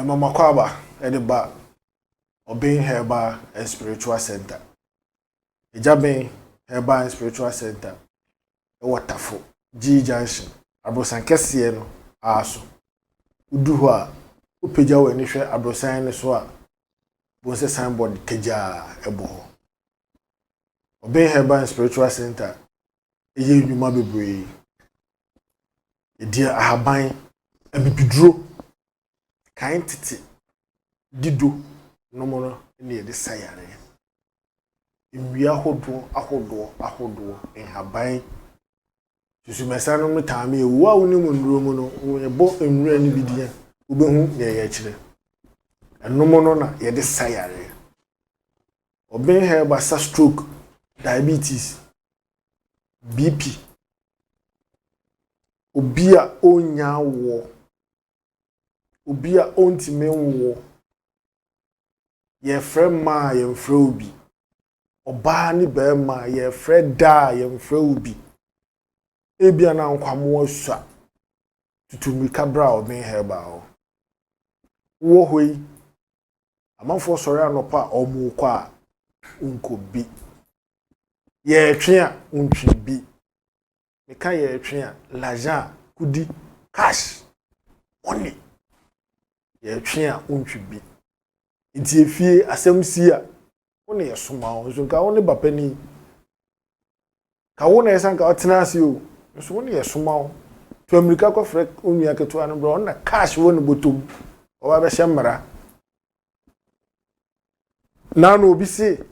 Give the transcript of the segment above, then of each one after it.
Mama Kwaba Ediba Obeying Herba and Spiritual Center. Ejabin Herba and Spiritual Center. Watafo G Junction. Abrosan kesiye no aso. Udu ho a upeja we ni hwe abrosan ne so a bonse signboard teja ebo ho. Obeying Herba and Spiritual Center. Eye nnwuma bebre. Edia ahaban abibidro kan titi dido no mo ne de sayare nwia ahodo haban susumesa no mtaame ewu a woni munro mu no ebo nwura ni bidia obehu ne ye kire enomo no na ye de sayare oben herba stroke diabetes BP obia onya wo obia ontime wo ye frema ye frɛ obi oba ni be ma ye frɛ da ye frɛ obi ebia na nkwamo asua tutumi kabra oben herba ho wo hoi amanfo sɔre anopa omu kwa unko bi ye twe a untwi bi meka ye twe a l'argent kudi cash money ye twe a untwi bi nti efie asɛmsi a woni ye soma ho so nka woni bapani ka wona esan ka otena ase o so woni ye soma ho to amerika ko frɛ onua keto anu bro na cash woni botom o ba be hyemra na no obi se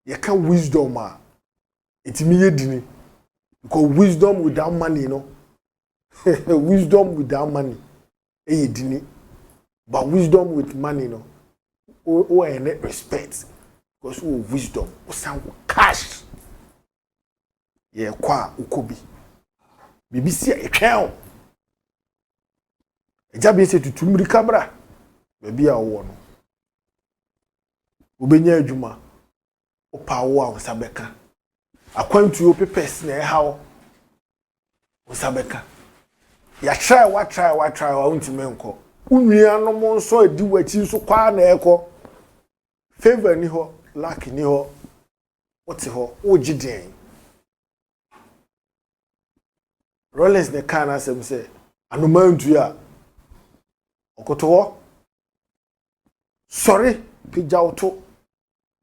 ye ka wisdom a etimi yedini because wisdom without money wisdom without money yedini but wisdom with money o any respect because o wisdom o sound cash ye kwa ukobi bibisi etwen ejabe se tutumri kabra baby a wo no obenya adwuma o pawo a osabeka akwantu o pepes na ehawo osabeka ya try wa untime nko unua no mo nso adi wachi nso kwa na eko favor ni ho luck ni ho wote ho ogiden Rollins ne kan asem se anomantu a okoto ho sorry pija auto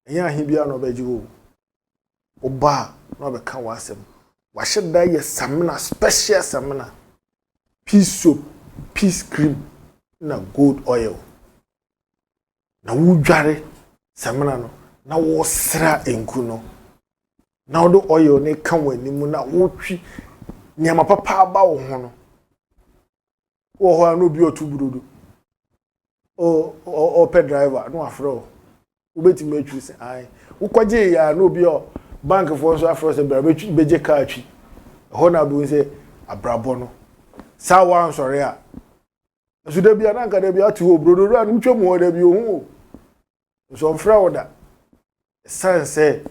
eya ahibia no beji wo oba no be kan wasem wa sheda ye samina special samina peace soap peace cream na gold oil na wudware samina no na wo sra enku no na wo oil ne kan wanimu na wotwi nyama papa aba wo ho no wo ho no bi otuburudu o pe driver no afro ubetimi atwi se ai ukwaje ya no bi o bank for so afro se bra beje ka atwi ho na bu se abrabo no sa wan sore a so da bia na nka da bia atu obrodo anu twemu ho da bi ohu so mfra woda sense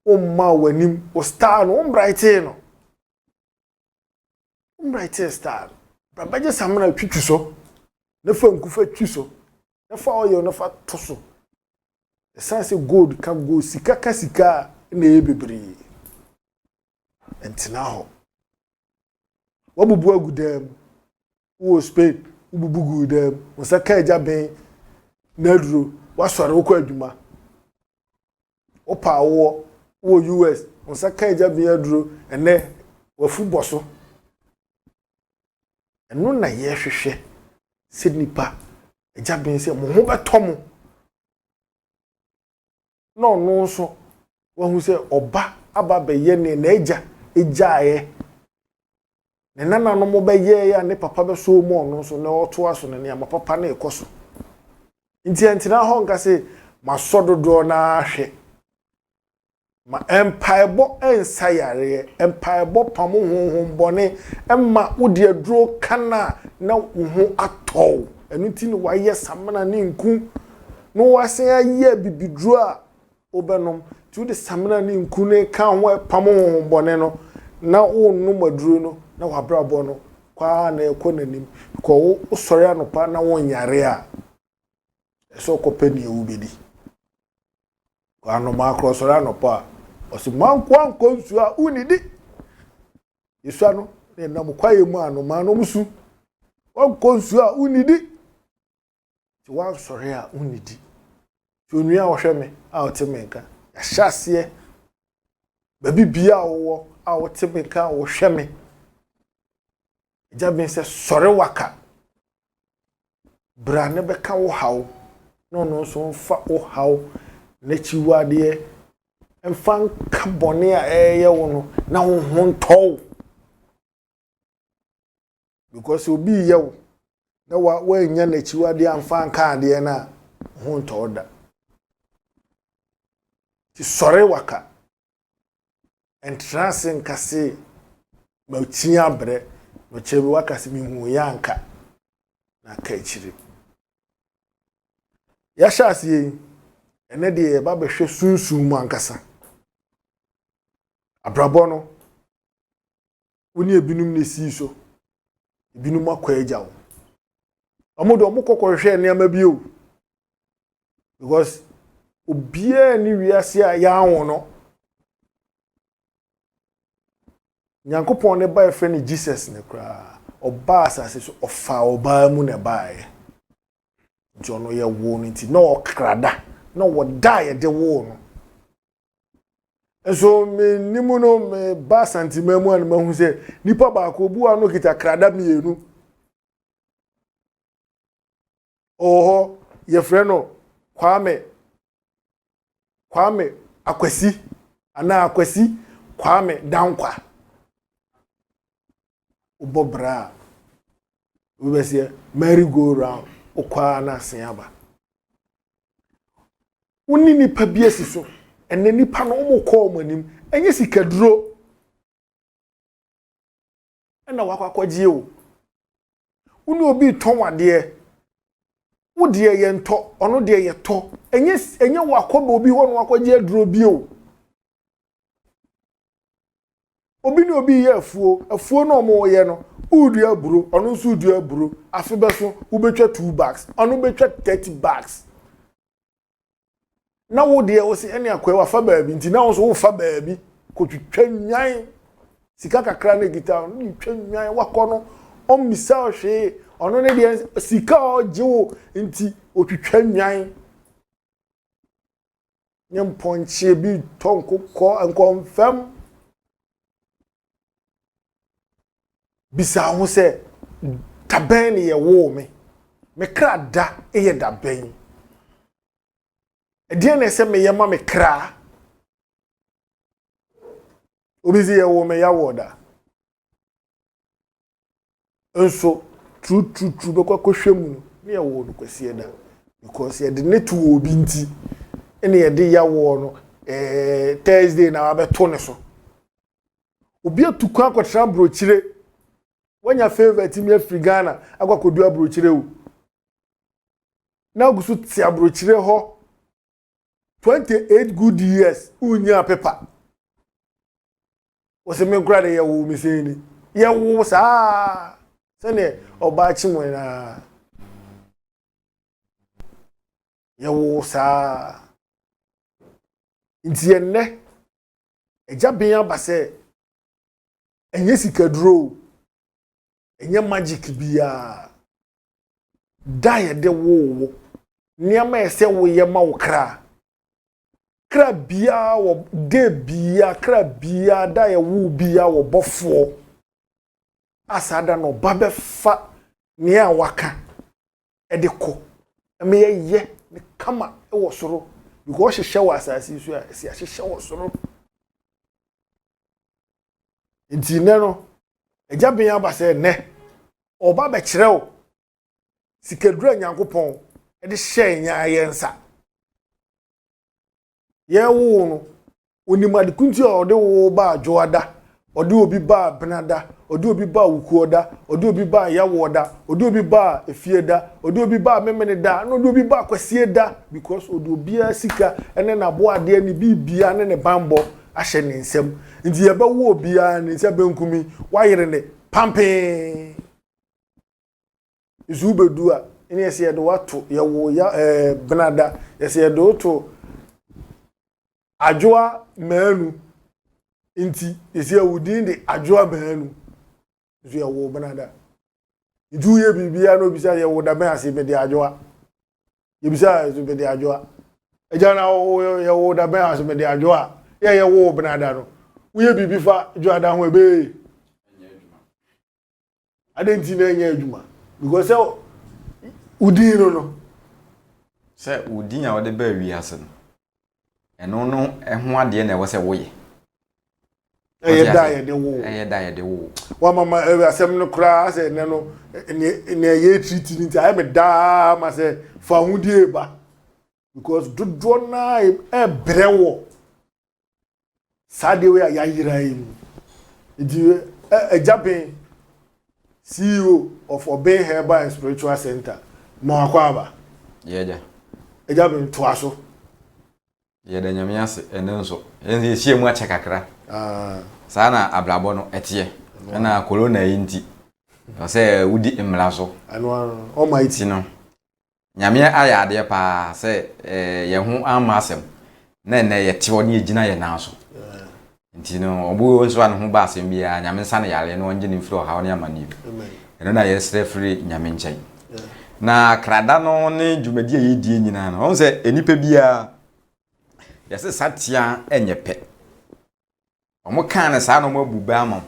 o ma wanim o star no bright no bright star bra beje samna twitwi so na fa nkufa twi so na fa oyo na fa toso sense gold can go sika sika na ebebre entina ho wabubu agudam wo Spain ububu gudam wosaka eja ben nadro wasore wo kwa adwuma opa wo US wosaka eja ben adro ene wafubo so eno na ye hwehwe sidnipa eja ben se mo ho betomo no so wahu se oba aba beye ne na eja ne nana no mo beye ya ne papa be so mo no so na oto aso ne ma papa na ekoso ntina ho nka se masododo na hwe ma empire ensayare empire pamo honhom bone emma wodi aduro kana na wo atɔ enu ti no waye samana ne nku no wase aye bibiduro a obenom ti wodi samana ne nku ne kan ho pamo honhom bone no na wo no maduro no na wabrabo no kwa na ekɔ nanim ko wo sɔre anopa na wo nyare a so kopani ewu bedi kwa no ma akro sɔre anopa osi manko anko nsu a unidi yesu ano na nam kwaye mu ano ma no musu anko nsu a unidi ti wa sɔre a unidi ti onua wo hwɛ me a o te menka ya hyase baby bia wo a wo te menka wo hwɛ me Jabin se sore waka bra ne beka wo haw no so fa wo haw na chiwade emfa kabone a eye wo no na wo honto because obi ye wo na wa nya na chiwade amfa nka ade na honto da ti sore waka entrance nkase ba tia bre no chebe wakasi mi hu yanka na ka ichiri ya shasi ene de ba behwe sunsun mu ankasa abrabo no woni ebinum ne si so ebinum akwa agya wo omodo omukokọ hwe ne ama bi o because obia ni wiase a ya anwo no Nyankopon ne ba friend Jesus ne kra oba asase so ofa oba mu ne bae nti ono ye wo no nti no okrada no wo da ye de wo no enso me nimu no me ba santima mu an mahu se nipa ba ko bu anu kita krada mienu oho ye friend no Kwame Akwasi ana Akwasi Kwame Dankwa ubobra ubese merry go round okwa na asiaba woni nipa biesi so enne nipa no omukọ omanim enye sikaduro ena wakwakwagie o woni obi ton ade wodi ye nto ono de ye to enye wakoba obi ho no wakwagie duro bi o obi ni obi ye afuo no mo ye no udu aburo onu nso udu aburo afebe so ubetwa 2 bags onu betwa 30 bags na wo de wo se ene akwa wa fa baabi nti na wo so wo fa baabi ko twetwa nyan sika kakra na gita no twetwa nyan wakọ no omisa ohwe onu ne de sika oje wo nti otwetwa nyan nyem ponche bi tonko ko nkonfam bisa ho se taben ye wo me kra da eye da ben e die na se me ye ma me kra obizi ye wo me ya wo da enso true be kwa hwemu me ye wo no kwasi da because ye de netu obi nti ene ye de ya wo no Thursday na abeto ne so obi atukwa akotra brochire wanya favorite mi Afrigana agwakodu abrochire o na gusu ti abrochire ho 28 good years unya paper o se me grade ye wo mi se ni ye wo sa se ne oba chi mo na ye wo sa nti enne eja ben abase enye sikaduro enye magic bia daye de wo niam ese wo ye ma wo kra bia wo de bia kra bia daye wo bia wo bofo asada no babe fa ne a waka e de ko me ye ne kama e wo soro because she hye asase so a si a hye wo soro nti ne no eja ben abase ne oba be kireo sikadura Nyankopon e de hye nya yensa ye wo no onimade kunti o de wo ba adwoada o de obi ba benada o de obi ba wukuoda o de obi ba yawoda o de obi ba efieda o de obi ba memeneda no de obi ba kwasieda because o de obi asika ene na bo ade ni bibia ne bambo ahye ne nsem nti ye ba wo obi a ne nse benkumi wayere ne pampe isu bedu a ene yesi ye de wato ye wo ya benada yesi ye de to adwoa manu inti yesi ye wudin de adwoa manu isu ye wo benada idu ye bibia no bisa ye wo da ben ase be de adwoa ye bisa isu be de adwoa ejana ye wo da ben ase be de adwoa ye wo benada no uye bibi fa adwoa da ho ebe adenti na enye adwuma because udin no se udin a wode ba wi ase no eno no eho ade na ewo se woye eye da ye de wo wa mama asem no kra ase ne no ne ye treat ni ta me da ma se fa hudie ba because dodo na brewo sade we ya yira yi di Japan CEO of Obey Herbal and Spiritual Center Mwakwaba yeja Japan twaso yeda nyame ase ene nso enzi hie mu acha kakra sana ablabo no etie na corona yinti se wudi imla so ano almighty no nyame aya ade pa se ye ho ama asem na ne ye te woni egina ye na so nti no obu nso an ho ba asem bia nyame nsa ne yale no onje ne firo ha woni amani amen eno na ye sre free nyame nchen na krada no ne dwumadi ye die nyina no on se enipa bia yese satia enyepe omo kan ne sa no mo abuba ama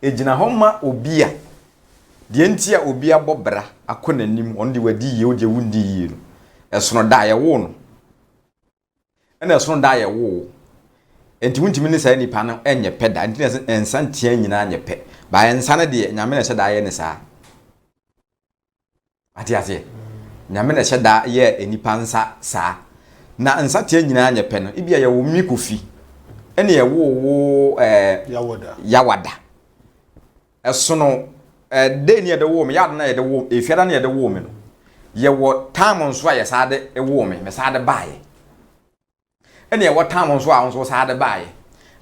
ejina homa obia de ntia obia bobra akonanim on de wadi ye ode wundi yi no esono da ye wo no ena esono da ye wo enti wuntimi ne sa nipa no enyepe da enti ensa ntia nyina enyepe ba ensa ne de nyame na hye da ye ne sa ati nyame na hye da ye enipa nsa sa na nsa tia nyina enyepe no ibia ye wo mikofi ene ye wo yawada esono de ne de wo me yad na ye de wo efiada na ye de wo me no ye wo time nso a ye sa de wo me sa de baaye ene ye wo time nso a nso sa de baaye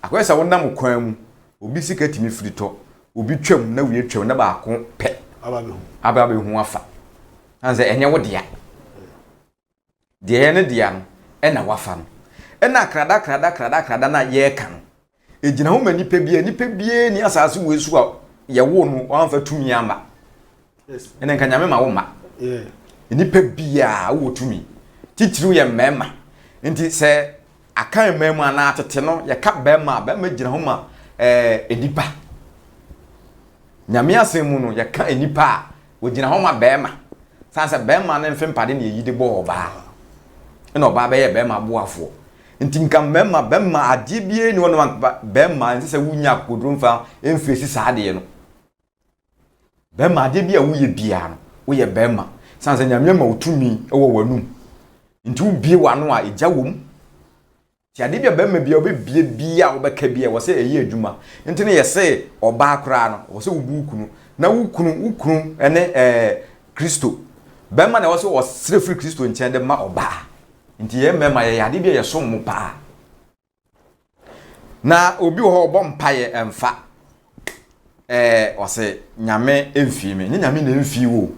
akwesa wo nam kwan mu obi sika timi frito obi twam na wie twam na ba ko pe ababe hu afa anze enye wo de ne dia no ena wafa no ena krada na ye ka no ejina ho manipa bie ni asase wesu a ye wo no anfa tumi amba yes ena nka nyame ma wo ma nipa bia wo tumi titiru ye mema nti se akan mema na atete no ye ka bema jina ho ma enipa nyame asemu no ye ka enipa wo jina ho ma bema sanse bema na mfempade ne yide bo oba ena oba be ye bema boafo nti nka bema ade bie ni wono bema nse se wunya kodromfa emfesi saade no bema ade bia wuye bia no woye bema sanse nyame ma utumi ewo wanum nti ubie wano a eja wom ti ade bia bema bia obebie bia obeka bia wo se eyi adwuma nti ne yese oba akra no wo se ubukunu na wukunu ene Kristo bema na wo se wo sere free Kristo nchen de ma oba nti ye mema ye ade bia ye so mu pa na obi ho obo mpaye emfa o se nyame emfi me nyame na emfi wo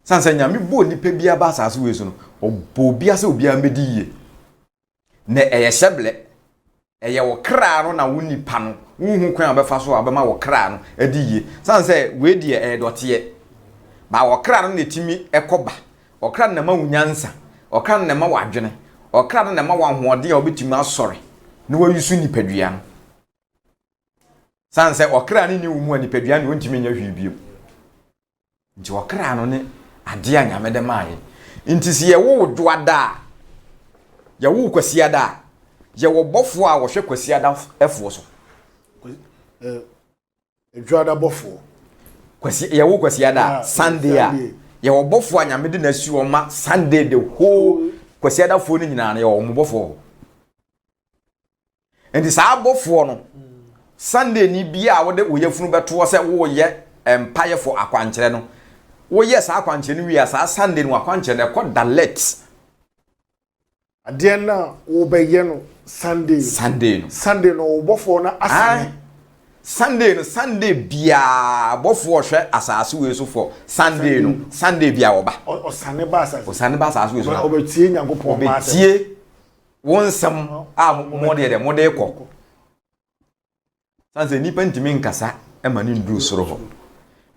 sanse nyame bo nipa bia ba asase we so no obo bia se obi amedi ye na eye hyeble eye wo kra no na wo nipa no wo kwan abefa so abema wo kra no edi ye sanse we die dote ba wo kra no na timi ekoba wo kra na ma wunyansa okra na ma wadwene okra na ma wanhoode a obetumi asore na wayusu nipadua no sanse okra ni wo mu nipadua no ntimi nya hwibiem nti okra no ne ade a nyame de maaye nti se ye wo dwoada ye wo kwasiada ye wo bofo a wo hwe kwasiada efo so dwoada bofo ye wo kwasiada Sunday a ye wo bofo a nyame de na si o ma Sunday the whole kwasiada fo ni nyina na ye wo bofo endi sa bofo no Sunday ni bia wo de wo yefunu beto se wo ye empire for akwankyere no wo ye sa akwankyere ni wi sa Sunday no akwankyere na ko dalet ade na wo be ye no Sunday no wo bofo na asane Sunday no Sunday bia bofo hwe asase we so for Sunday no Sunday bia oba osane ba asase osane ba asase we so obetie nyankopon ma obetie wonsam a mo de kɔ sanse nipa ntimi nkasa e ma ni nduru soro ho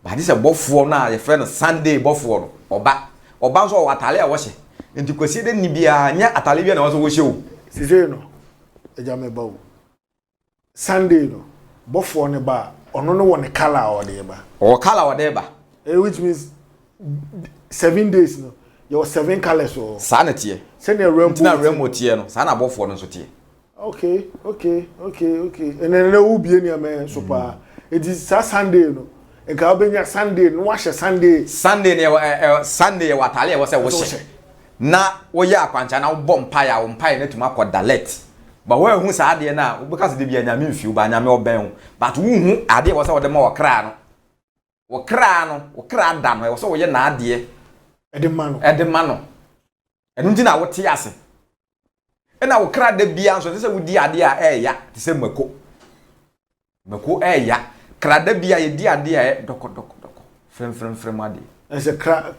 ba di se bofo na ye frɛ no Sunday bofo no oba nso watale a wo hye enti kwasi de ni bia nya atale bia na wo so wo hye o sije no ejame ba o Sunday no bofo ne ba ono no won color o de ba o color o de ba which means 7 days no your 7 colors o sa na tie send your rainbow tie no sa na bofo no so tie okay and then na wo bie ni am so pa it is Sunday no e ka obenya Sunday no wa hye Sunday ne Sunday wa tale e wo se wo hye na wo ya akwancha na wo bom paya wo mpaye na tuma dalet ba wo ehu sa ade na wo beka se de bia nyame mfiu ba nyame oben but wo hu ade wo se wo de ma wo kra no wo kra da no wo se wo ye na ade ede ma no enu nti na wo te ase na wo kra da bia so se wo di ade a ya te se mako ya kra da bia ye di ade a doko frem ade ese kra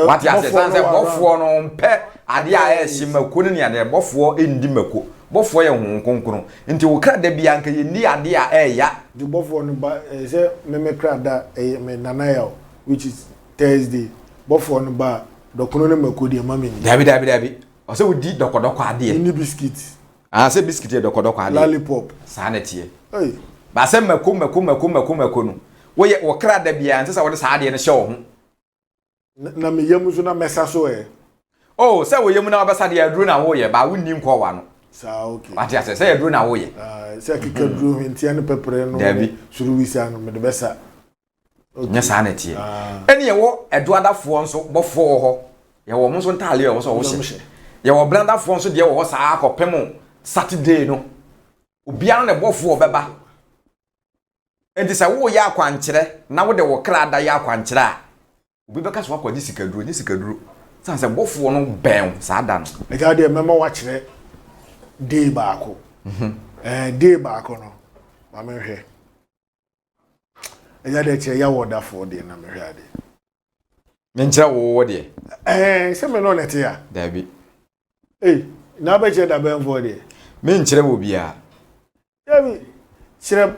what ya say say bofo no mpe ade a ehye mako ne ade bofo endi mako bofo ye hu konkron nti wo kra da bia nka ye ni ade a ya di bofo no ba say me kra da me nanaya which is Thursday bofo no ba dokono ne mako di mama ni dabi o say wo di doko ade ni biscuit say biscuit ye doko ade lollipop sa na tie ba say mako no wo kra da bia nti say wo de sa ade ne hye wo ho na me yemu so na mesa so oh say wo yemu na obesa de aduru na wo ye ba wonni nko wa no sa okay what ya say aduru na wo ye say kika duru hintia ne pepere no suru wisa no me de besa nya sa na tie eni ye wo eduadafo nso bofo ho ye wo mo so ntale ye wo so wo hye ye wo brandafo nso de ye wo sa akopem Saturday no obiara ne bofo obeba enti say wo ya akwankyere na wo de wo kra da ya akwankyere a obi beka so akwa ni sikaduro sanse bofo no ben sa da no e ga de mema wa kire day baako day baako no ma me hwe e ga de kire ya wodafo de na me hwe ade me nkira wo de se me no nete ya dabi na ba kire da ben fo de me nkira wo bia dabi kire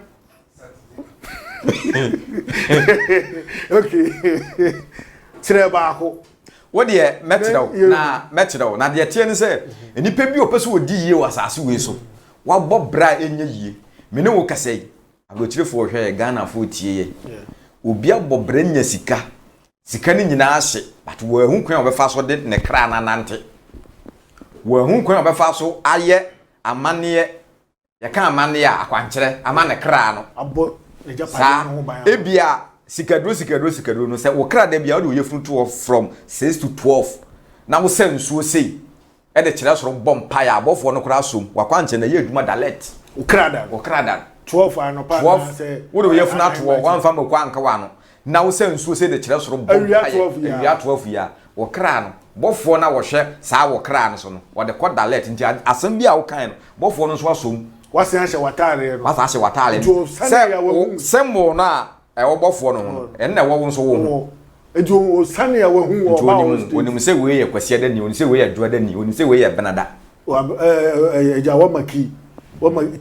okay kire baako wo de metro na de tie ne se enipa bi opeso odi yie wasase we so wa bobra enya yie me ne wo kasai agochirefo hwe Ghana fo tie ye obi abobra nya sika ni nyina ahye but wo hu kwan obefa so de ne kra na nante wo hu kwan obefa so aye amane ye kan amane ya akwankyere amane kra no abo eja pa no ban ebia sikaduro no say wo kra da bia wo yefunu to from 6 to 12 na wo say nsuo sei e de kire soro bom pa ya abofo no kra som wakwanche na ye aduma dalet wo kra da 12 ano pa na say wo de yefunu ato wo wan fa makwa anka wa no na wo say nsuo sei de kire soro bom pa ya 12 ya wo kra no bofo na wo hwe saa wo kra no so no wo de ko dalet nti asem bia wo kan no bofo no so asom wase ahye watare no wase ahye watare sembo na obofo no ho na wo nso wo ejo sane ya wo hu wo ba onim se we ye kwase da ni onim se we ye adua da ni onim se we ye benada eja wo maki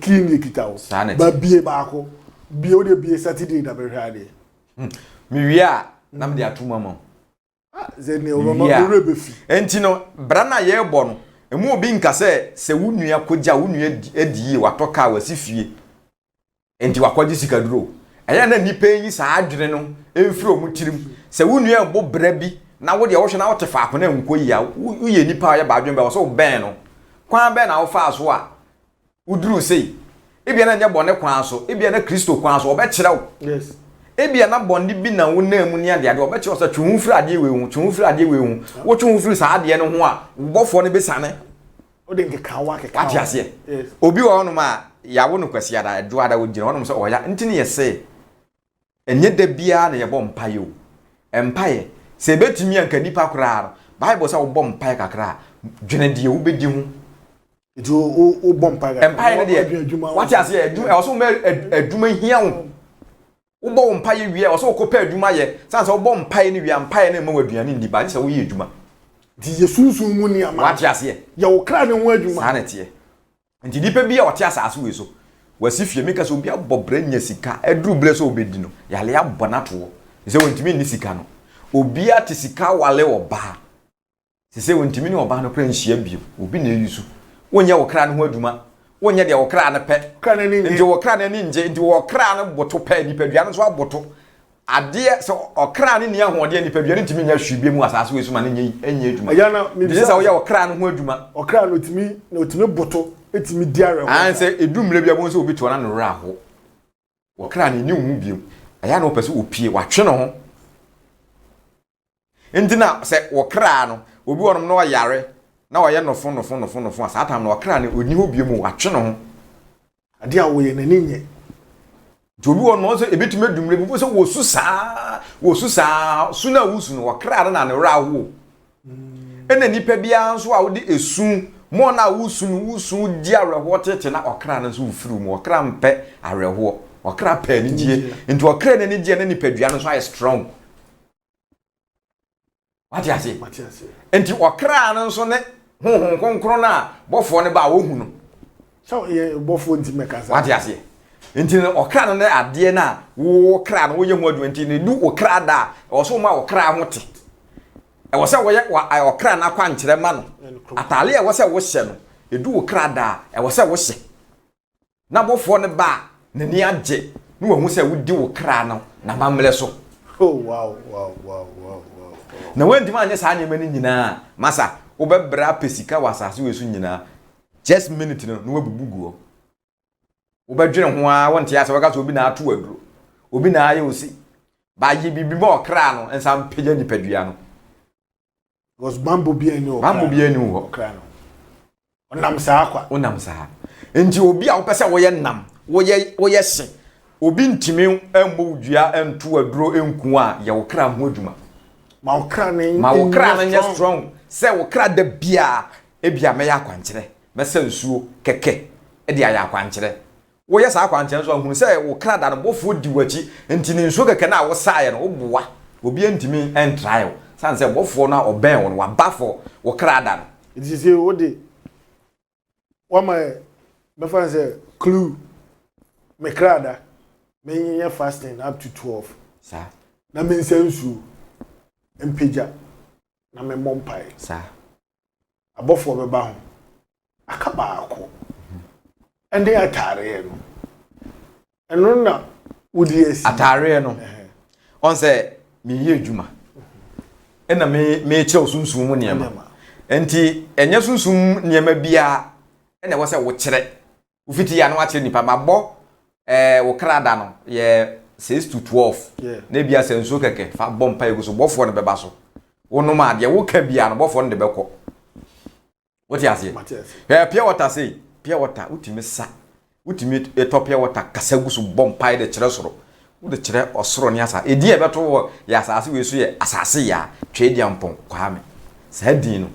ni kitawo ba bie baako bie o de bie Saturday da be hwade mi wi a na me de atuma mo zeni o ma ore befi enti no brana ye bo no emu obi nka se wunua koja wunua edie watoka wasifie enti wakwaji sikaduro eya na nipa yi saa adwene no emfiri omutirim se wunua bo bra bi na wo de wo hwe na wo te fa akona nkoyi a uye nipa ya ba adwen ba wo so ben no kwan ben na wo fa so a uduru sei ebia na nya bone kwan so ebia na Kristo kwan so obekire wo yes ebia na bone bi na wo na mu ni ade ade obekire wo so twunfiri ade we hu wo twunfiri saa ade no ho a bofo no besane o de nkeka wa keka ati ase obi wo no ma ya wo no kwasi ada edu ada wo gina wo no so oya ntini ye se enye da bia na ye bom mpaye o empaye se betimi anka nipa kora Bible say wo bom mpaye kakra dwene de wo bedi hu edu o bom mpaye empaye ne de wati ase aduma e so me aduma hia wo wo bo mpae wie o so kopa adwuma ye sanse wo bo mpae ne wie mpae ne ma waduane ndi ba se wo ye adwuma di yesunsun mu ni ama wate ase ye wo kra ne ho adwuma sa na tie nti nipa bi a wote asase we so wasi fie meka so obi abobra nya sika eduru ble so obedi no yale abonato se wontimi ni sika no obi ate sika wale oba se wontimi ni oba no kra nhia bio obi na eyusu wonya wo kra ne ho adwuma wonya de wo kra ne pe kra ne ni nti wo kra ne ni nje nti wo kra ne boto pe nipadua no so aboto ade so okra ne ni ahode nipadua ne ntimi nya hwibie mu asase we so ma ne enya adwuma ya na me bisa wo ya wo kra ne ho adwuma okra no otimi boto etimi diare ho an se edumre bia bon se obi to na no ra ho wo kra ne ni hu biem aya na wo pese opie watwe no ho ntina se wo kra no obi wonom no yare na wo ye nofo asa tam na wo kra ne oni ho biem watwe no ho ade a wo ye nani nye jobi won no so ebetumi dumre bi so wo susa suna wusu no wo kra na ne ra ho ena nipa bia nso a wo de esu mo na wusu di areho tete na okra na so ufuru mu okra mpe areho okra pa ni die nti okra na ni die na nipadua no so ay strong wati ase nti okra no so ne honhon konkro na bofo ne ba wo hu no so ye bofo nti mekasa wati ase nti okra no ne ade na wo kra no wo ye mu adu nti ne du okra da o so ma okra ho te e wo se wo ye okra na kwa nkyere ma no atale e wo se wo hye no edu okra da e wo se wo hye na bofo ne ba ne ni age ne wo hu se wo di okra no na mamle so oh wow na wendi ma anya sa anya mani nyina masa wo bebra pesika wasase we so nyina just minute no no wabubuguo wo badwene ho a wonte ya se waka so obi na ato aduro obi na aye osi ba yi bibi ma okra no ensam pegya nipadua no was bambo bi ani wo okra no onam saa kwa onam saa enti obi a wo pese wo ye nam wo ye hye obi ntimi embo dua ento aduro enku a ye wo kra ho adwuma ma okra ne nya strong se wo kra da bia ebia me ya kwankyere me se nsuo keke e dia ya kwankyere wo ye sa kwankyere so ahunu se wo kra da no bofo di wachi enti ne nsuo keke na wo saaye no wo boa obi ntimi entrial san se bofo na oben wo wa bafo wo kra da no it is say wo de wa my me fan say clue me kra da me nya fasting up to 12 sa na me nsensuo empeja na me mompai sa abofo be ba ho akaba ako ende atare no eno na wudi esi atare no on se me ye adwuma ena me che osunsun mu niema enti enye sunsun niema bia ena wo se wo kire wo fiti ya no wa kire nipa mabbo wo krada no ye 6 to 12 na bia senso keke fa bompa ego so bofo no beba so wono ma de wo ka bia no bofo no de beko woti ase pia water say pia water utimi sa utimi etopia water kasagu so bompa de kire soro wo de kire osoro ni asa edi e beto ya asase we so ye asase ya twedi ampon kwame sa din no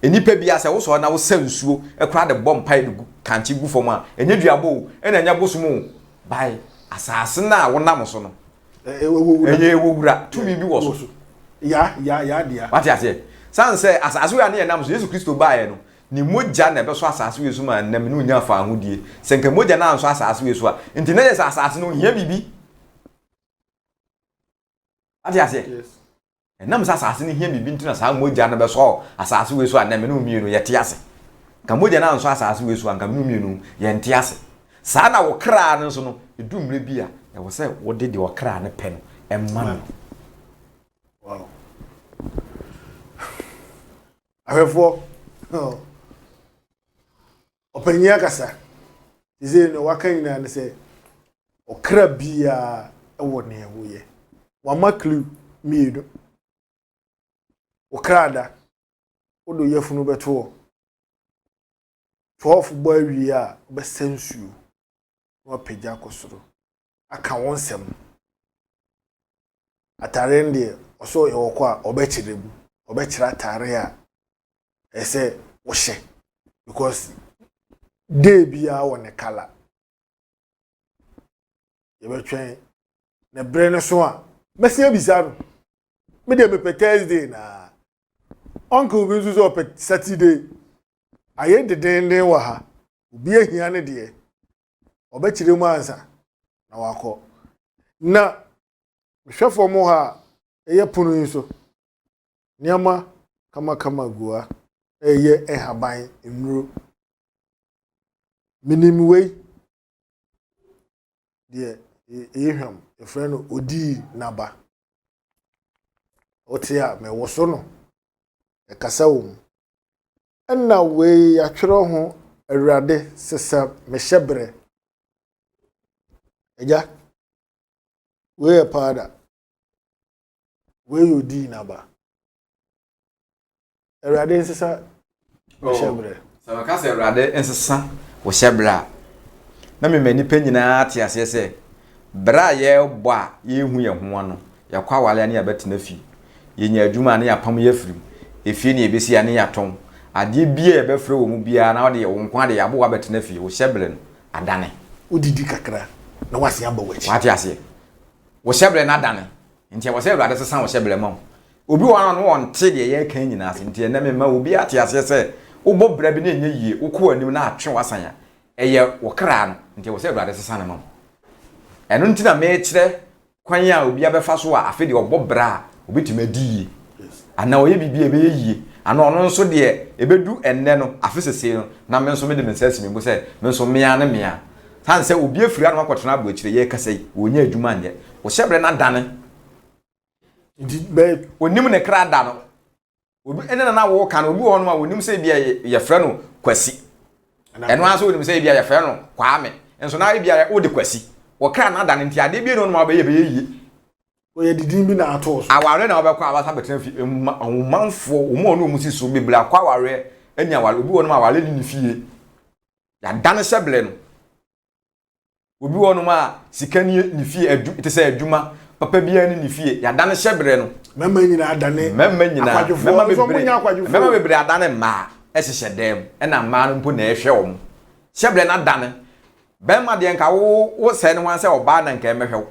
enipa bia se wo so na wo sansuo ekura de bompa de kanchi gu fom a enye duabo ena nya bosumu bai asase na wonam so no enye wowura tumi bi wo so ya dia wati ase san se asase we na nam so Yesu Kristo baaye no ni moja na be so asase we so ma nam no nya fa ahodie senka moja na so asase we so a enti na yes asase no hia bibi wati ase nam sa asase ni hia bibi ntina sa moja na be so asase we so a nam no mienu yete ase ka moja na so asase we so anka no mienu ye nte ase sa na wo kra no so no edumre bia e wo se wo de wo kra ne pe no emma no wow afefo openya kasa dize no wakan na ne se okra bia e wo ne wo ye wa maklu miedo okrada odo yefunu beto 12 boy wi a be sensuo wa pagya kosoro aka wonsem atare ndi oso yewoko a obechirebu obechira atare a ese wo hye because day bia won ne kala ye betwen na bre ne so a mesia bisa no me de me Thursday na uncle bi so so Saturday aye de wa ha obi ahia ne de obekire mu ansa na wakọ na hwefo mo ha eye punu yi so niama kama gua eye ehaban enuro minimwe de ehwam efre no odi naba otia me woso no ekasa wo enna we atwero ho awurade sesa mehyebre eja we pada we odi naba awurade sesa mehyebre so ka se awurade nsesa wo hyebra na me mani pa nyina ate ase se bra ye bo a ye hu ye ho no ye kwa wale ne ya betina fi ye nya adwuma ne ya pam ye firim efie ne ebesi ya ne ya ton ade bia e be frɛ wo mu bia na ode wo nkwa de ya bo wa betina fi wo hyebre no adane udidi kakra na wase aba wachi wate ase wo hyebre na adane ntia wo se awurade sesa wo hyebre ma obi wa no won te de ye kan nyina ase ntia na me ma obi ate ase se wo bo bra bi na enye yie wo ko anim na atwe wasanya eye wo kra no ntia wo se awurade sesa na ma eno ntina me kire kwan a obi abefa so a afi de obo bra obi timadi ana oye bibia ebe yie ana ono nso de ebedu enne no afi sese no na me nso me de me sase me go se me nso me ya ne me ya san se obi afiri ana makotena abo akire ye kasai wonya adwuma nde wo hyebre na dane ndi be onim ne kra da no obi ene na wo ka no obi wo no ma wonim se bia ye frɛ no kwasi eno aso wonim se bia ye frɛ no kwaame enso na bia wo de kwasi wo kra na dane nti ade bia no ma be yie oye didin bi na ato so aware na obekwa abasa betena fi manfo omo no musi so bebla kwa aware anya aware obi wo no ma aware ni fie ya dane hyeble no obi wo no ma sikani ni fie adu ite se adwuma papa bia ni fie ya dane hyebre no mema nyina adane mema bebre adane ma ehye dem na ma no mpo na ehwe wo hyebre na dane bema de nka wo se ne wan se oba na nka emehwe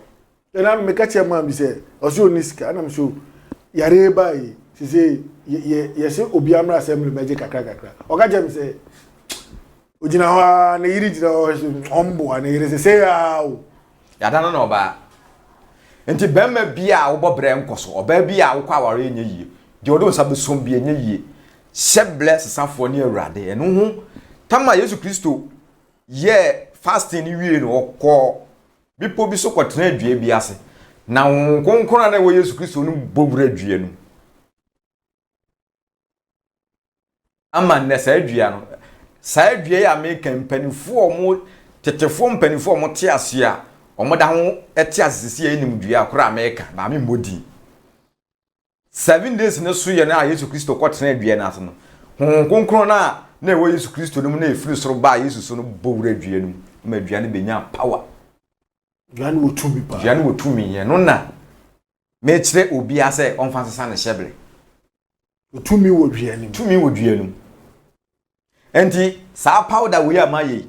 ena me ka chema bi se oso niska na me so yare bai se ye se obi amra assembly meje kakra o ka jem se ojina ho na yiri jira ombo na yiri se ya o ya dane na oba enti bema bia wo bobre nkoso oba bia wo kwa ware enye yie de odo nsa besom bia enye yie hyeble sesafo ne awurade eno ho tama Yesu Kristo ye fasting ni wie no okọ bipo bi so kwotena adua bi ase na nkonkona na wo Yesu Kristo no bobura adua no ama ne sa adua no sa adua ya make mpanifo omo tetefo mpanifo omo te ase a omo da ho ete asese ya enim dua akora America ba me modi 7 days ne so ye na Yesu Kristo kwotena adua na ase no nkonkona na wo Yesu Kristo no na efiri soro ba Yesu so no bobura adua no ma adua no benya power Juan wotumi pa. Juan wotumi ye no na me kire obi ase onfansesa ne hyebre. Wotumi wo duanim. Tumi wo duanim. Enti sa powder we amaye.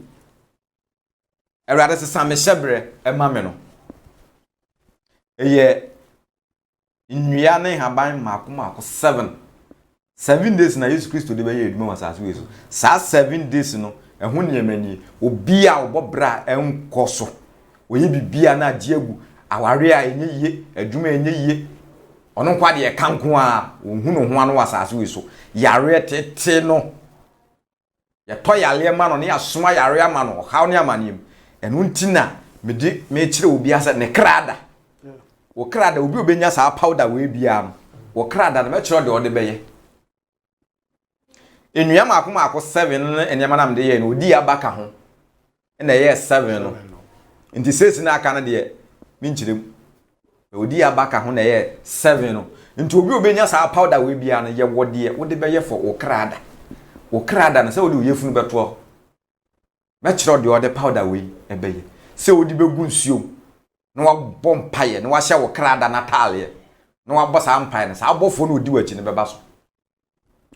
Awurade sesa me hyebre ema me no. Eye nnua ne haban mako 7 days na Yesu Kristo de be ye eduma wasase we so. Sa 7 days no ehun nyemani obi a obobra enkoso. Oye bibia na diegu aware a enye yie adwuma enye yie ono kwa de kanko a ohunu ho ano wasase we so yare tete no ye to yale ma no ne asoma yare ama no haw ne amanem eno ntina me kire obi asa ne krada wo krada obi obenya sa powder we bia no wo krada na me kire de ode beye enua mako 7 no enema na mde ye no odi abaka ho na ye 7 no nti sesi na aka na de minchirem odi abaka ho na ye 7 no nti obi obenya sa powder we bia no ye wode wode be ye forokrada na se wode oyefunu beto me kire de ode powder we ebe ye se wode begu nsuo na wa bom paye na wa hyeokrada na tale na wa bosa ampaye na sa abofo na odi wachi ne beba so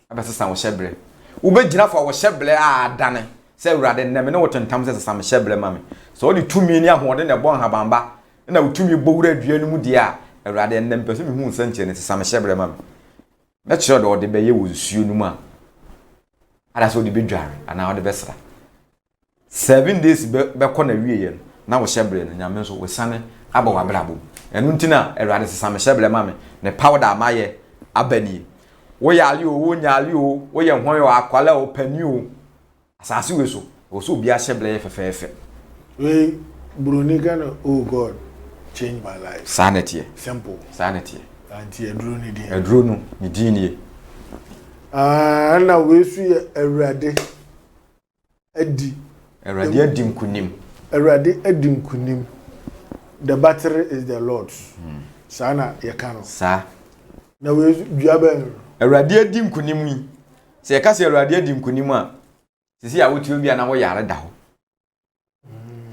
abesesa wo hyebre wo begina for wo hyebre a dane sɛ awurade nnɛ me ne wotentam sɛ sesame hyɛbrɛ ma me sɛ wode tumi ni ahoɔden na ɛbɔ nhabamba na wotumi bɔwura dua no mu die a awurade nnɛ mpɛ sɛ mehu nsɛnkyerɛ ne sesame hyɛbrɛ ma me mɛkyerɛ de ɔde bɛyɛ wɔ nsuo no mu a ada sɛ ɔde bɛdware anaa ɔde bɛsra 7 days bɛkɔ na wie yɛ no na wo hyɛbrɛ no nyame nso wosane aba wabrabɔ ɛno nti na awurade sesame hyɛbrɛ ma me ne powder amayɛ abanie wo yale o wo nyale o wo yɛ hwan o akwala o pani o asase we so o so obi ahyɛbrɛ yɛ fɛfɛɛfɛ we bruni gana oh god change my life sanity simple sanity anti eduro ni di eduro no ni din nie na we su yɛ awurade adi nkunim awurade adi nkunim the battery is the lord's sana ye kano sa na we dua ben awurade adi nkunim yi se yɛka se awurade adi nkunim a sisi a wotu obi ana wo yare da ho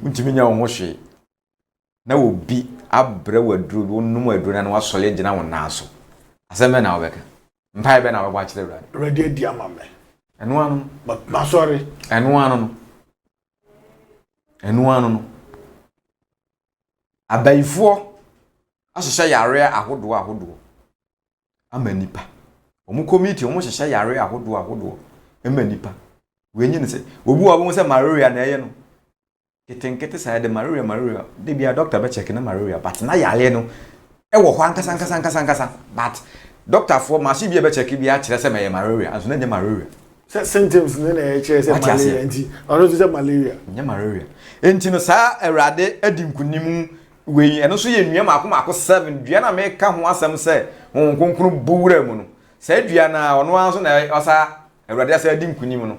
ntimi nya wo hwe na obi abrɛ waduro wonum waduro na wasɔle gina wo naaso asɛmɛ na wobɛka mpai bɛ na wobɔ akyerɛ awurade adi amame ɛno ano ma sorry ɛno ano no abayifoɔ ahyehyɛ yare ahodoɔ ama nipa omu committee omu hyehyɛ yare ahodoɔ ama nipa wenyi ne sɛ obi wa bo sɛ malaria na ɛyɛ no ketenkete sa de malaria de bia doctor be check na malaria but na yare no ɛwɔ hɔ ankasa but doctor for machine bia be check bia kyerɛ sɛ mɛyɛ malaria anso na nyɛ malaria symptoms ne na kyerɛ sɛ malaria nti ɔno sɛ malaria nyɛ malaria enti no saa awurade adi nkunim wei ɛno so yɛ nnua maako 7 dua na meka ho asɛm sɛ honhom kronkron buwura mu no saa dua na ɔno anso na ɔsa awurade asa adi nkunim no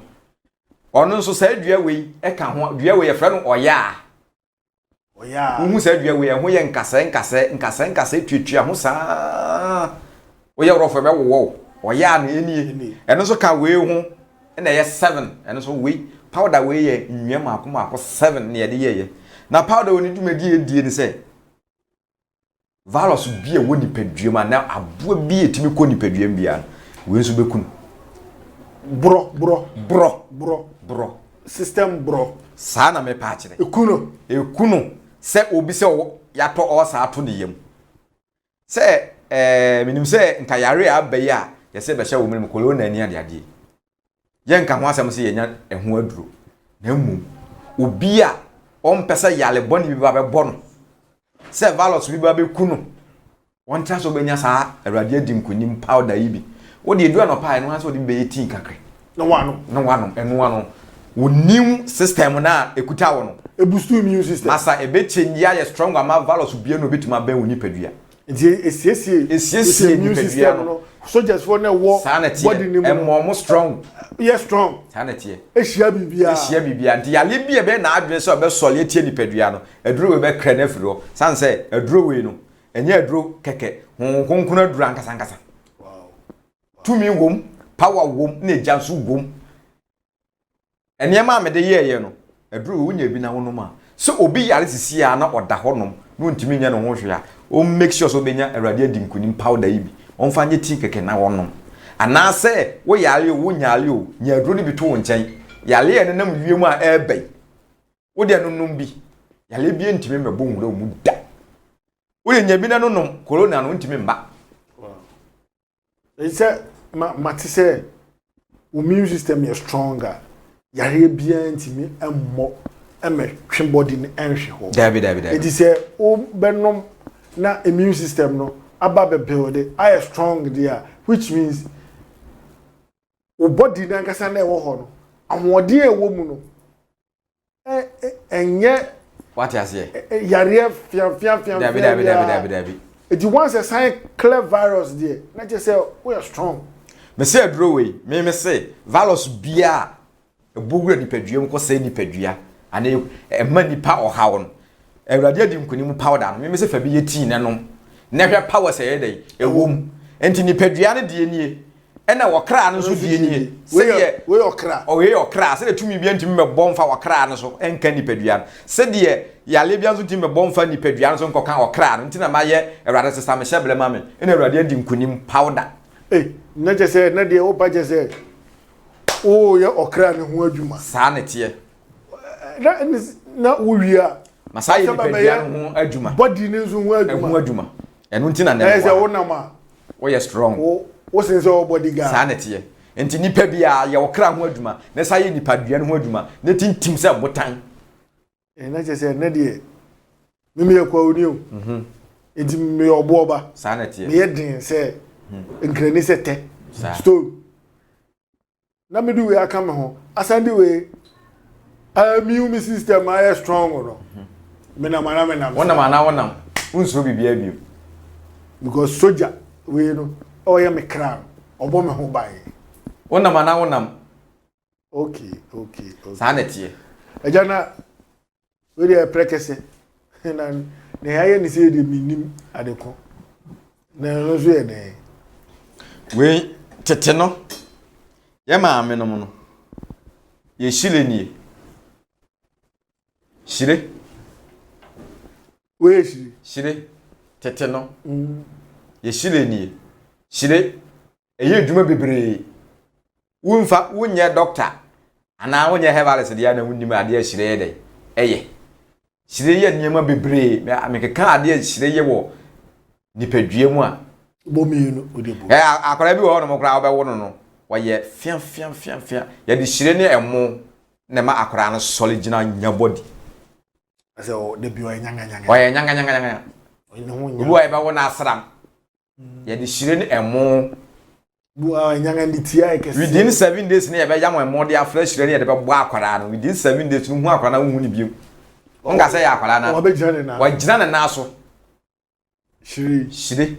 ɔno nso saa dua wei ɛka ho dua wei yɛfrɛ no ɔyaa wohu saa dua wei ɛho yɛ nkasɛ tuatua ho saa woyɛ worɔfo bɛwowɔ ɔyaa no ɛnie ɛno nso ka wei ho ɛna ɛyɛ 7 ɛno nso wei powder wei yɛ nnua maako 7 ne yɛde yɛyɛ na powder woni dwumadi edie ne sɛ virus bi e woni padua ma na aboa bi etimi kɔ nipadua bia we nso bekunu bro system bro saa na me pa kyerɛ ekunu sɛ obi sɛ yatɔ ɔsa ato ne yam sɛ minim sɛ nka yare abayi a yɛsɛ bɛhyɛ wo mene corona ani ade yɛ nka ho asɛm sɛ yɛnya ɛho aduro na mmom obi a ɔmpɛsɛ yale bɔne bi ba bɛbɔ no sɛ virus bi ba bɛku no wɔntra so bɛnya saa awurade adi nkonim powder yi bi wode edu anɔpa no ha sɛ wode bɛyɛ tii kakre na wano ɛno ano wonim system na ekuta wo no boost immune system masa ebechenji ya strong ama virus bie no betuma ben woni padua nti esiesie immune system no soldiers for na wo body ni mo strong yes strong sanity ehia bibia nti yale bie be na adwene so be sole tie ni padua no aduro we be kra na firo san se aduro we no enye aduro keke honkonkuna aduro ankasa wow tumi wom power wom na ejanso wom enema me de ye no aduro wo nya bi na wonom a so obi yare sisi a na oda honom no ntimi nya no ho hwe a o make sure so benya awurade adi nkunim powder yi bi on fa nye ti keke na wonom ana se wo yare wo nyale o nya aduro ni bi to wo nkyɛn yale ye nenam wiem a ɛbai wo de nonom bi yale bi ntimi mebo nwura mu da wo nya bi na nonom corona no ntimi mba they say mate say immune system is stronger yare bia ntimi emmo twe body ni enhwe ho dabi it is say o benom na immune system no aba be build I strong there which means o body na nkasa na ewo ho no ahode ewo mu no enye what you say yare fian dabi it once a sign clear virus there na just say we are strong me say aduro we me say virus bia ebogura nipadua mko say nipadua ane ema nipa ohawo no awurade adi nkonim powder no me say fa bi yeti nenom na hwe power say dey ewom enti nipadua no de nie ena wokra no so de nie say we okra we okra say tumi bia ntimi mebɔ mfa wokra no so enka nipadua no say de yale bia so ntimi mebɔ mfa nipadua no so nkoka okra no nti na maye awurade sesa me hyɛble ma me ena awurade adi nkonim powder na je say na de o ba je say o ye okra ne ho adwuma saa ne tie na wuwia masai ni pedua no ho adwuma body ne so ho adwuma eno ntina na na say wonam a wo ye strong wo sen say body ga sa na tie enti nipa bia ye wokra ho adwuma na sai nipa dua no ho adwuma na tintim se botan na che say na de mimi yakwa oni o enti me oboba sa na tie me yedin say nkrani se te stone na me do we aka me ho asande we immune system I strong no me na wonam unso bibia bio because soldier we no oye me crown obo me ho bai wonam okay sa na tie ejana we dey prekese na ne haye ni se de minim adeko na no so ye ne we tete no ye ma me no no ye shile ni shire we shire shire tete no ye shire ni shire eye dwuma bebre wonfa wonye doctor ana wonye herbalism dia na wonnim ade shire dey eye shire ye nyema bebre me keka ade shire ye wo nipadue mu a bomienu odebo akora bi wo no mokra obewo no waye fian ye de shire ne emo ne ma akora no solid na nya body ase o de bi o nyanga waye nyanga bu aye ba wo na asram ye de shire ne emo bu aye nyanga ndi tia e kese within 7 days ne ye be yam emo de afresh shire ne ye de be bo akora no within 7 days no hu akora na hu ni biom onga se ya akora na wa be jina na wa jina na so shire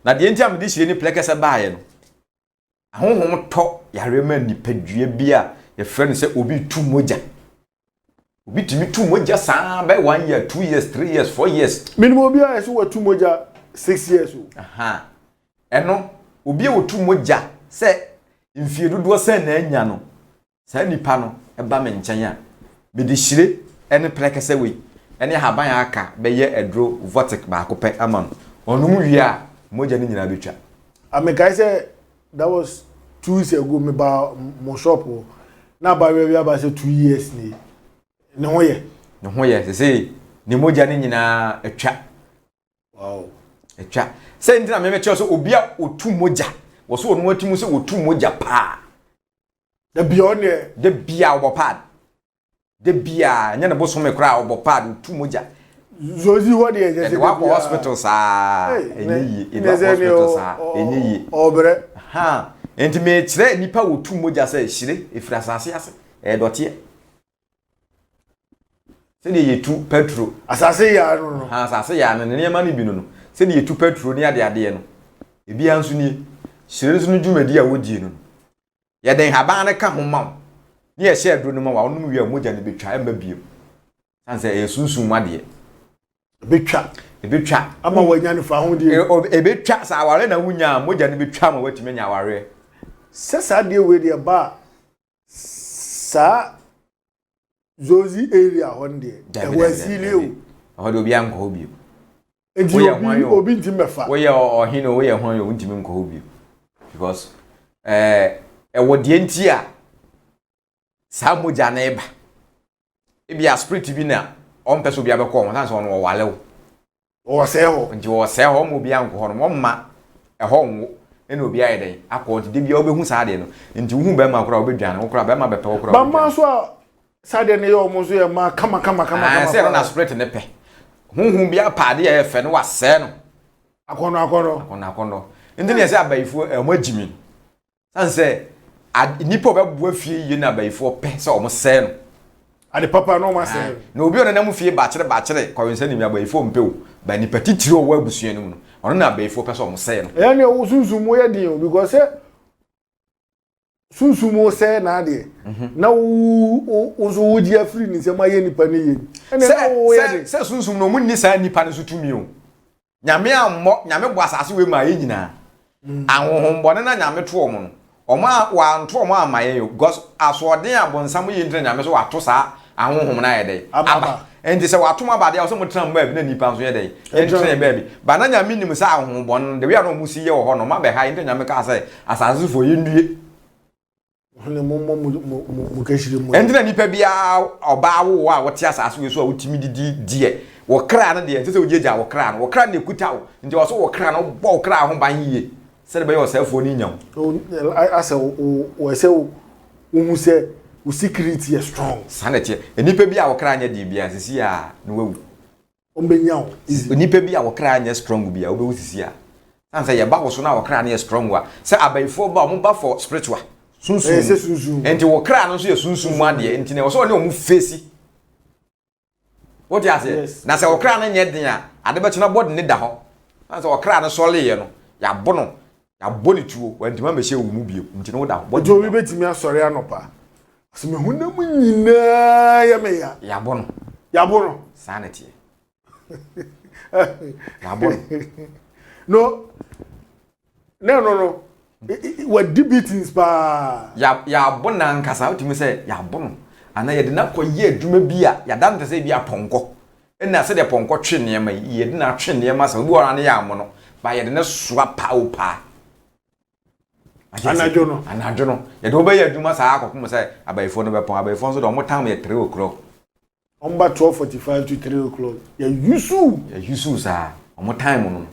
na de enti am de shire ni plekese baaye no ahonhom to yare ma nipadua bia ye frɛ no sɛ obi tu moja obi timi tu moja saa by 1 year 2 years 3 years 4 years minimum obi a so wa tu moja 6 years o aha eno obi wo tu moja sɛ mfie dodo sɛ na anya no saa nipa no eba me nkyɛn a me de hire ene plekese we ene haban aka be ye edro vortic ba akopɛ ama no onum wi a moja ni nyina betwa amekai sɛ that was 2 years ago me ba mo shop na ba we aba say 2 years ni ne ho ye say ne moja ni nyina atwa wow atwa say ndina me che so obi a otu moja wo so onu atimu say otu moja pa da bia ne de bia obopad de bia nya ne boso me kra obopad otu moja zozi ho de je se wa hospital sa enyi ida hospital sa enyi obre ha enti me kire nipa wotu moja say hire efira asase ase dotie se de yetu petro asase ya no ha asase ya no ne ma no bi no se de yetu petro ne ade no ebi anso ni hire nso no dwumadi a wodie no ye den haban ne ka homam ne ye hye adro no ma wa onum wi a moja ne betwa emba biem sanse ye sunsun made ebetwa ama wanya ne fa ho die ebetwa sa aware na wunya moja ne betwa ma watime nya aware sesa de we de ba sa zozi area honde e wasile o hodo bia nko obi eji obi ntimefa we ye ohino we ye hwan yo ntimi nko obi because wodie nti a sa moja na eba ebia spirit bi na on peso bia be ko won san so no wale o se ho nti wo se ho mo bia nko ho no mma ho nwo ene obi aye den akọ nti de bia obehu sa de no nti hu be ma kora obedwan wo kora be ma be pe wo kora ba ma so a sa de ne yo mo so ye ma kama se no na spirit ne pe hu bia pa de ye fe no wa se no akono nti ne se abaifo mo agimi san se nipa be bo afie yi na abaifo pe se o mo se no ade papa no ma se na obi ona nam fie ba kire kwawensa ni mi abaifo mpeo ba nipa titiro wo abusua no mu no ono na abaifo pe se o mo se no e ne o sunsumo ye din because sunsumo se na ade na wo zo wo dia free ni se ma ye nipa ne ye ene na wo ye de se sunsum no mu ni sa nipa ne so tumi o nyame ammo nyame bo asase we ma ye nyina ahohombo ne na nyame to omo no omo wa nto omo amaye yo because asoden abonsam ye ntre nyame so wato sa ahohom na ye dey aba enti se wato ma bade a so mutena mba bi na nipa so ye dey ye ntre ba bi ba na nyame nim sa ahohombo no de we na omusi ye wo ho no ma be ha ntre nyame ka say asase fo ye ndue hone mo kashire mo endina nipa bia oba wo a wote asase we so a wotimi die wo kra na de ntse ogyeja wo kra na wo kra na ekuta wo nti wo so wo kra na bo wo kra ho ban yie se de be yo sefo ni nyam asa wo se wo se wo security is strong sanete nipa bia wo kra nya di bia sisi a no wawu ombenya wo nipa bia wo kra nya strong bia wo be sisi a sanse ye ba wo so na wo kra na strong wa se abaifo ba mo ba for spiritual sunsun enti wo kra no so ye sunsun mu ade enti ne wo so ne o mu face what you say na se wo kra no nye den a ade be tuna body ne da ho na se wo kra no so leye no ya bono ya boni tuo wanti ma mehye wo mu bie enti ne wo da body ojo bi betimi asori anopa so me hunam nyina ya me ya bono sanity ya bono no what debating pa ya bona nkasa utimi se ya bono ana ye de na koye adwuma bi a ya dan tese bi aponko ena se de ponko twe ne ma ye de na twe ne ma se bi ora ne ya mo no ba ye de na soa pa o pa anajo no ye de obaye adwuma sa akoko se abaifo no be pon abaifo so de mo tam ye 3 o'clock omba 12:45 to 3 o'clock ya yusu sa omo time no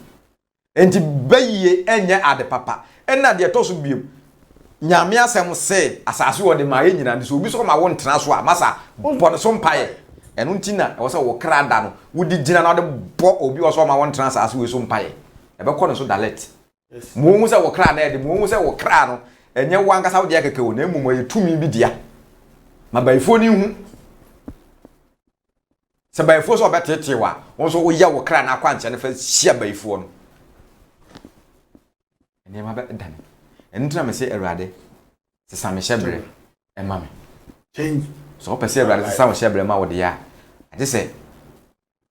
enti baye enye ade papa ena de to so biem nyame asem se asase wo de ma ye nyina de so obi so ma wo ntena so a masa bone so mpaye enu ntina wo se wo kra da no wo di gina na de bo obi wo so ma wo ntena asase we so mpaye e be ko no so dalet mo hu se wo kra na de mo hu se wo kra no enye wankasa wo de akeke wo na emu ye tumi bi dia ma baifo ni hu se baifo so betete wa wo so wo ya wo kra na akwa nche ne fa hia baifo no ene ma be dan entra me se erade se same shebre e ma me change so pe se erade se same shebre ma wo de ya ade se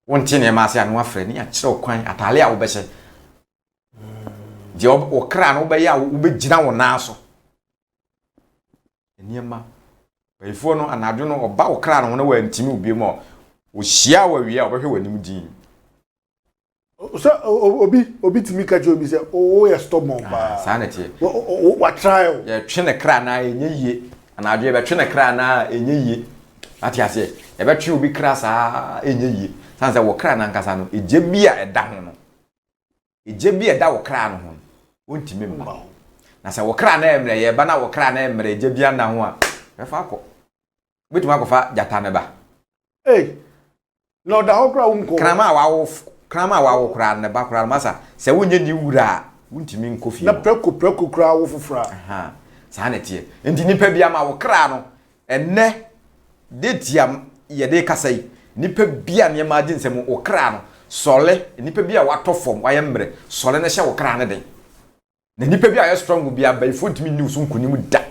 wonte ne ma se anu afre ni a kire kwan atale a wo be hye je o kra no be ya wo be gina wo na so ene ma baifo no anadwo no oba wo kra no na wa ntimi obi mo wo hia wa wi a wo be hwe wanim din so obi timi ka obi se o ya stubborn ba sanity wa trial ya twe ne kra na enye yie anadwo be twe ne kra na enye yie ati ase e be twe obi kra sa enye yie sanse wo kra na nkasa no eje bia eda ho no eje bia eda wo kra no ho wontimi mba na se wo kra na emre ye ba na wo kra na emre eje bia na ho a be fa akọ bituma akọfa jata ne ba no da ho kra unko krama wa wo kra ne ba kra masa se wonye ni wura wontimi nkofi na preko kra wo fofra aha sanete enti nipa bia ma wo kra no enne de tiam ye de kasai nipa bia ne ma di nsem wo kra no sole nipa bia watofom waye mbre sole ne hye wo kra ne den na nipa bia ye strong bia ba ifotimi ni usun kunim da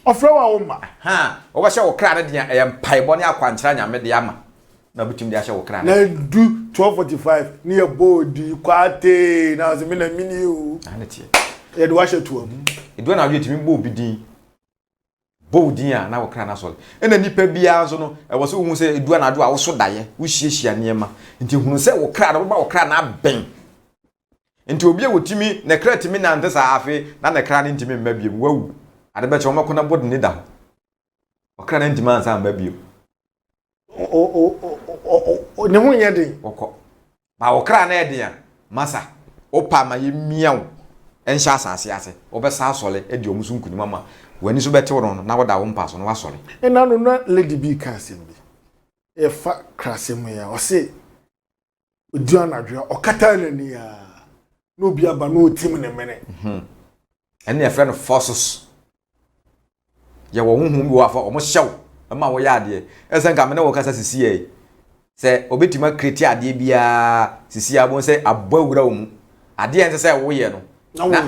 ofra wa wo ma wo ba hye wo kra ne den e mpaebo ne akwankyera nyame de ama na butim de hye wo kra ne na du 12:45 ni e bodi kwate na ze mina mini o anete e de wa hye to am edu na awetimi bo bidin bodi a na wo kra na sole ena nipa bia nso no e wo se hu se edu na ado a wo so daye wo hyiehia niema nti hunu se wo kra na wo ba wo kra na ben nti obi a wotimi na kra timi na ntesa afi na kra ne ntimi mma biem wawu ade be che wo makona bodi ne da ho wo kra na ntimi ansa mma biem ne ho nya den okọ ba wo kra na ede a masa opa ma ye miaw enhya asase ase wo be sa sole edi omusu nkunima ma wani so bete wo no na wo da wo mpa so no wa sole ena no na lady B kanse bi e fa krasem ya o se odi anadwa o kata nani ya no obi aba no tim ne mene ene e friend forces ye wo hunhum bi wa fa o mo hyew ma wo ya ade esen ka me ne wo kasa sisi e se obetima kreti ade bia sisi abon se abawura wo mu ade en se wo ye no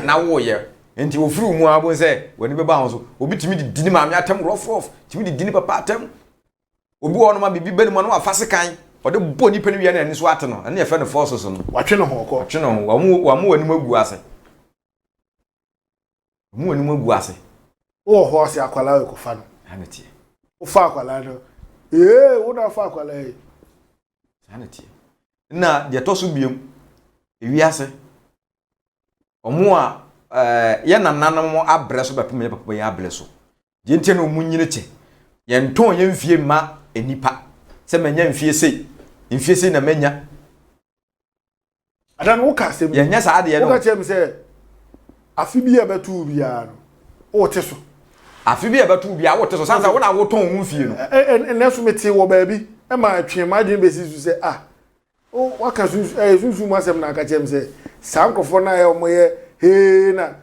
na wo ye enti wo furu mu abon se wani be ba ho so obetimi di dini ma me atem rof timi di dini papa atem obi wo no ma bibi bani mo no afase kan ode bo ni pani wi na ni so ate no ene e fe no forces no watwe no ho ko watwe no wa mu wani magu ase mu wani magu ase wo ho ase akwala ko fa no aneti wo fa akwala no wo na fa akwala aneti na de to so biem ewi ase omo a ye nananom abre so bepem ye papa ye abre so die ntie no munyine che yen ton yen fie ma enipa se menya mfie sei na menya adan wo ka sem yen nya sa de wo ka no chem say afi bi e betu bia no o te so afi bi e betu bia wo te so sansa wo na wo ton wo fie no na so meti wo ba bi e ma atwe ma dwen besi so say o waka sunsu ma sem na ka chem say sankofo na ye omo ye he na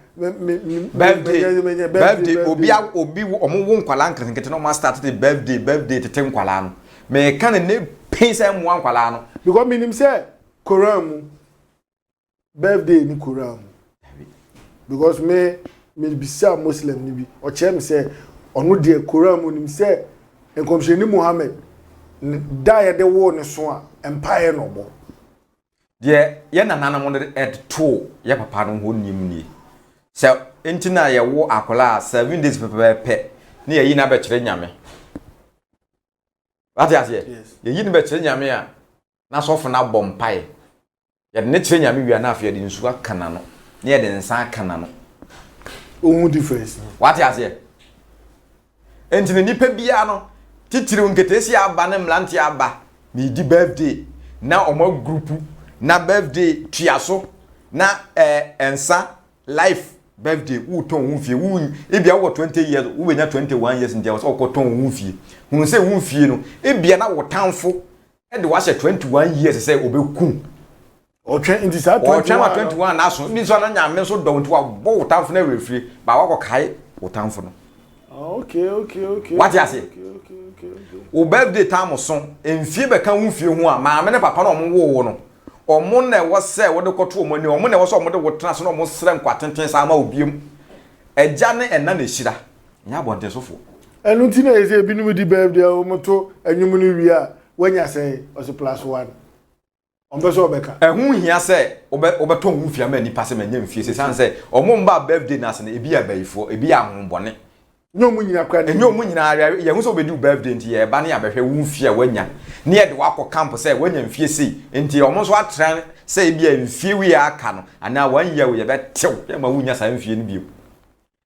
birthday obi omo nkwala nkrnkete no ma start the birthday tete nkwala no me kan ne pesa mu nkwala no because minim say koran birthday ni koran because me bisa muslim ni bi o chem say onu de koran mu nim say enkomsheni Muhammad da ye de wo ne so a empire no bo de ye nanana mo de to ye papa no ho nim ni se entina ye wo akola 7 days pepe ni ye yi na be kire nyame what ya say ye yi ni be kire nyame a na sofo na bompae ye ne kire nyame wi na afia de nsu akana no ne ye de nsa akana no ohun difference what ya say entina nipa bia no titiri nketesi aba ne mlante aba ni di birthday na omo group na birthday tuaso na ensa life birthday wo ton wo fie wo ebia wo 20 years wo benya 21 years ntia wo ko ton wo fie hu se wo fie no ebia na wo tanfo e de wa hye 21 years se obeku o twen ndi sa 21 na so bi so na nyame so do nti wa bo wo tanfo na refie ba wa ko kai wo tanfo no okay what you say o birthday time so enfie be kan wo fie ho a maame ne papa na wo no omo na wo se wo de koto omo ni omo na wo so omo de wo tena so na omo sere nkwatenten sa ma obiem eja ne ena na hira nya bonte sofo enu ti na ese binum di birthday o moto enyum ni wi a wanya say oso +1 ombe so obeka ehu hia se obeto wo fie ma ni pase ma nya mfie se san se omo mba birthday na se na ebi abaifo ebi ahonbone nyomu nyina kwa ni nyomu nyina ye hu so obedi birthday nti ye ba ne abehwe wo fie wanya ne ye de wako camp se wanya mfie sei nti omo so atran se ebi a mfie wi aka no ana wanya wo ye betew ye ma wunya sa mfie ni bio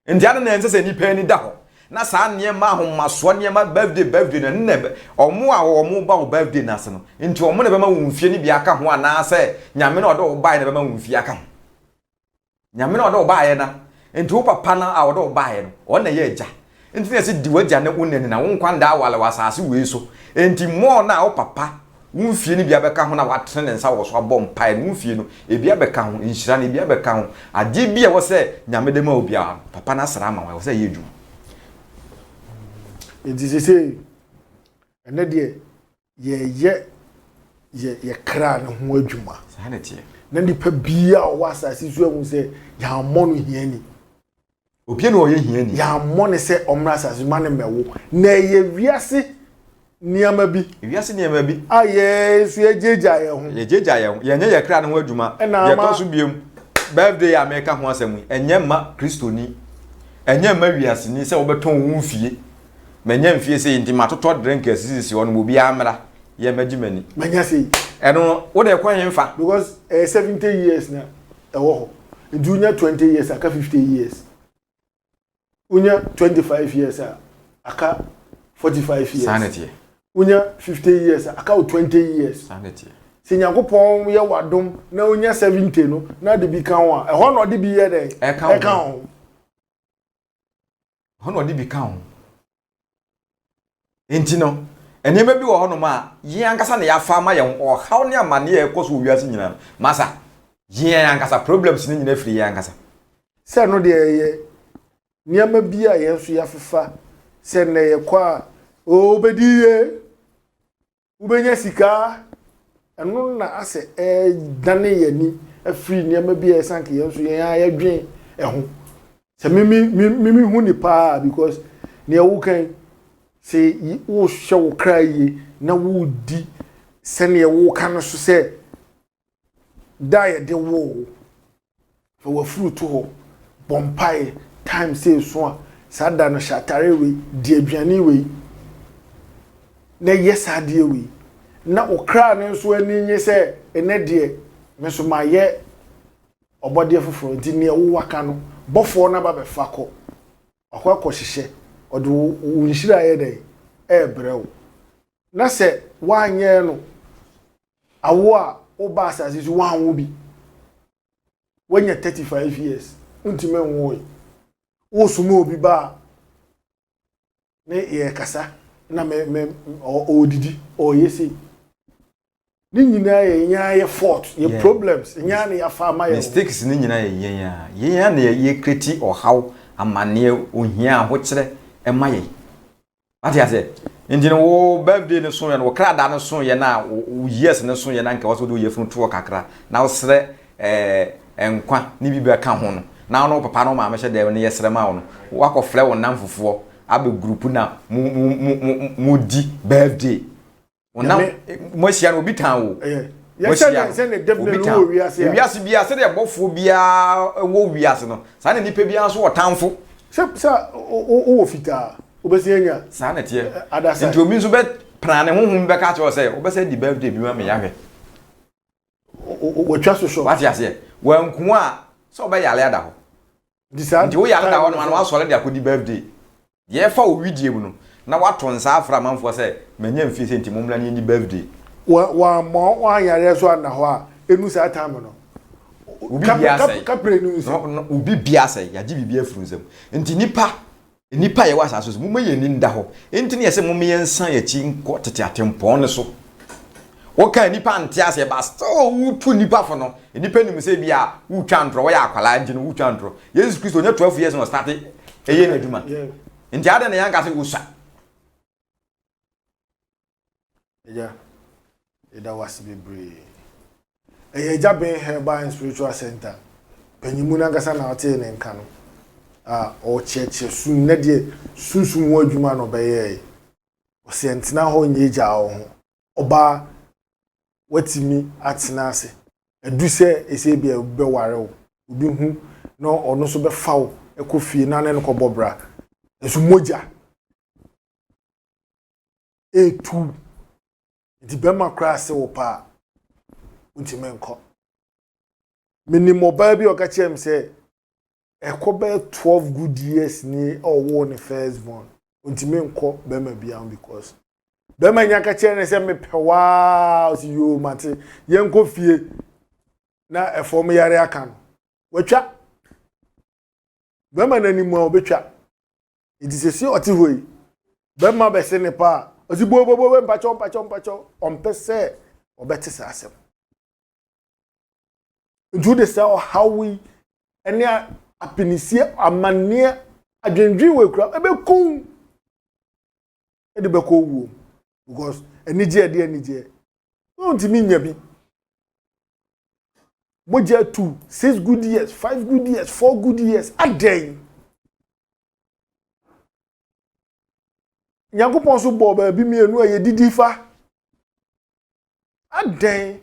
nti ana na ense se ni pa ni da ho na sa ne ma ahomaso ne ma birthday na ne omo a omo ba wo birthday na se no nti omo ne be ma wo mfie ni bia aka ho ana se nyame na odo wo ba ne be ma wo mfie aka ho nyame na odo wo ba ye na nti wo papa na a odo ba ye no o na ye eja nti na se di waja na unene na wo nkwanda awale wasase we so nti mo na wo papa wo mfie ni bia beka ho na watene nsa wo so abom pai no mfie no e bia beka ho nhira ne bia beka ho ade bia wo se nyame de ma obia papa na sra ma wo se ye dwu nti se ene de ye kra ne ho adwuma sa na tie na nipa bia wo asase so ahu se ya mono hiani obie no ye hiani ya mone se omra asase ma ne mewo na ye wiase niama bi aye su ejeja ye ho ye nya ye kra ne ho adwuma ye to so biem birthday America ho asem enye ma kristoni enye ma wiase ni se obeton wo mfie menya mfie se nti matoto drink asisi ho no obi amra ye magimani menya se eno wo de kwan hemfa because 70 years na ewo ho dunya 20 years aka 50 years unya 25 years aka 45 years sanity unya 50 years aka 20 years sanity se nyankopon ye wadom na unya 70 no na de bi kan ho e ho no de bi ye de e kan ho no de bi kan ho enti no enema bi wo ho no ma ye ankasa na ya fa ma ye o haw ne amane ye koso wiase nyina masa ye ankasa problems ni nyina firi ye ankasa se no de ye niama bi a ye so ya fefa se na ye kwa obediye ubenya sika eno na ase dane ye ni afiri niama bi a sanke ye so ye ya dwen ho se mimi hu ni pa because ne wo kan se wo hwe wo kraye na wo di se ne wo kan so se dae de wo for wa fruit ho bompai time say so a sada no shatare we di aduane we na yesa de we na okra ne so ani nye se ene de me so ma ye obode foforo di ne wo waka no bofo na ba be fa ko akwa hyehyɛ ɔde wo nhira yɛ dɛ ɛbrɛw na sɛ wanyɛ no awo a wo ba asase so wanwo bi wanya 35 years untime nwo wo sumo obi ba ne ye kasa na me odidi o yesi ni nyina ye nya ye fault ye problems nya na ya fa ma ye mistakes ni nyina ye na ye kreti o haw amane ohia ho kire e ma ye ati ase ndine wo birthday ne so ye no krada ne so ye na yes ne so ye na nka wo so do ye funu to kakra na wo sere enkwa ni bibia ka ho no na no papa no ma me hye de ne yesere ma wo no wakofre wo nam fofo abe group na mu di birthday wona mo hia no obi tan wo yes say ne definitely wo wiase wiase bia se de bofo bia wo wiase no sa ne nipa bia so wo tanfo se wo fita obesi enya sa na tie nti obi nso be plan ne honhom be ka che wo say obese di birthday bi ma me yahwe wo twa so so what ya say wanku a so be yale ada ho nti wo yale da ho no ma no asole de akodi birthday ye fa o widie mu no na wato nsa afra manfo say manya mfi senti momla ni birthday wa yare so na ho a enu sa time no ubi bia say kapre nu no ubi bia say ya ji bibia furu nsam nti nipa ye wasa so mo ye ni nda ho nti ne ye se mo me nsan ya chi nko tete atempon ne so wo kan nipa ntiase ba so wu tu nipa fo no nipa nim se bia wu twa ntro wo ya akwala ngi no wu twa ntro Jesus Christ onye 12 years no start eye na duma nti ade na yanka se usa eda wasi bebre eja ben Herbal Spiritual Center panyimu na ngasa na ote ne nka no o cheche sun na de sunsun wo adwuma no beye o se ntina ho nyeja ho oba watimi atena ase edu se ese bia be ware wo obi hu no ono so be fawo ekofie na ne no kobobra esu moja etu di bema krase wo pa untime nko mini mobile bi oka chem se ekobe 12 good years ni owo ne first born untime nko bema bia because bema nyaka chere ne se mepewa o si yo mate yenko fie na efom yare aka no watwa bema nani mu obetwa idisesi oti hoi bema be se ne pa osi bo mpacho ompese obetese asem do the say how we any apinisi amane adwendwi we kura ebekun edebeko wo because enije don't me nya bi moja 2 6 good years 5 good years 4 good years aden Yankopon so bo ba bi mienu aye didifa aden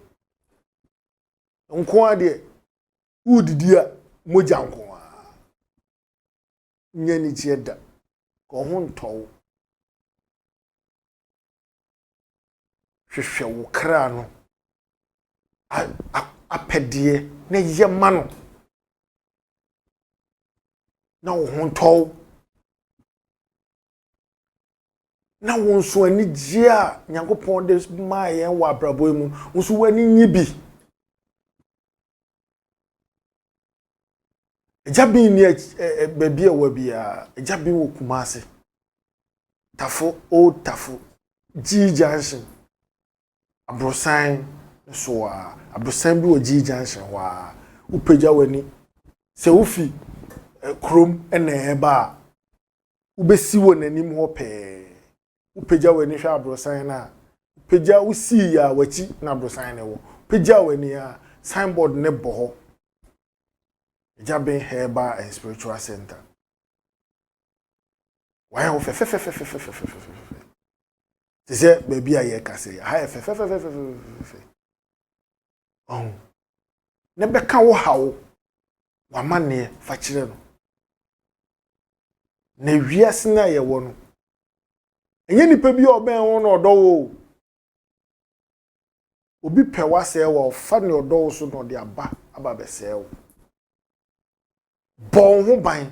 nko ade udidi a moja nko a nyani chieda ko ho ntow hwehwe wo kra no apedie na yema no na wo ho ntow na wonso ani gia Nyankopon de maaye wa abrabo mu wonso wani nyibi ejabi ni baby e wa bia ejabi wo Kumase tafo old tafo G junction abrosan so abrosan bi wo G junction wa upeja wani se ufi krom ene eba ubesi wo nanim ho pe upeja wani hwa abrosan na upeja usi ya wachi na abrosan ne wo upeja wani ya signboard ne boho Jaben Herbal Spiritual Center why ho fe se baby aye kase ha fe oh ne be ka wo hawo wa mane fa kire no na wiase na ye wo no enye nipa bi oben wo no odo wo obi pewa se wo fa ne odo wo so no de aba be se wo bon ho ban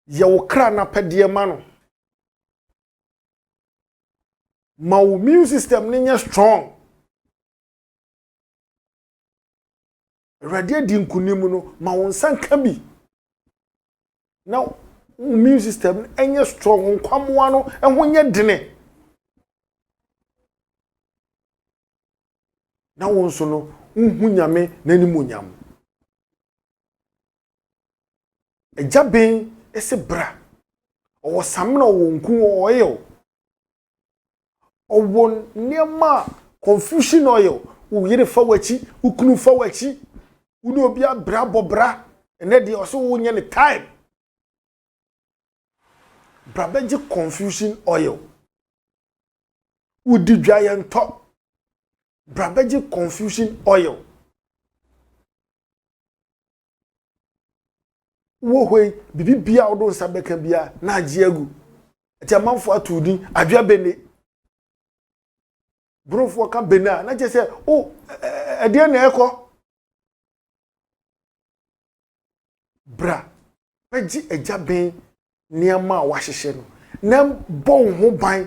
ye wo kra na pede ma no ma wo immune system ne strong Awurade di nkunim no ma wo nsanka bi na immune system enye strong nkwamoa no ehwo nye dene na wo nso no nhu nyame nanimunyam ejaben ese bra owo samna wo nku oil owo niema confusion oil wo yire fa wachi ukunu fa wachi uno obi abra bobra ene de oso wo nye ne time bra beje confusion oil udi dwaye nto bra beje confusion oil wo hoi bibi bia odo nsabeka bia na agi agu ati amanfo atudi adwa bene brofo ka bena na je se o ede na ekọ bra beji ejaben niama wahyehyɛ no na bon ho ban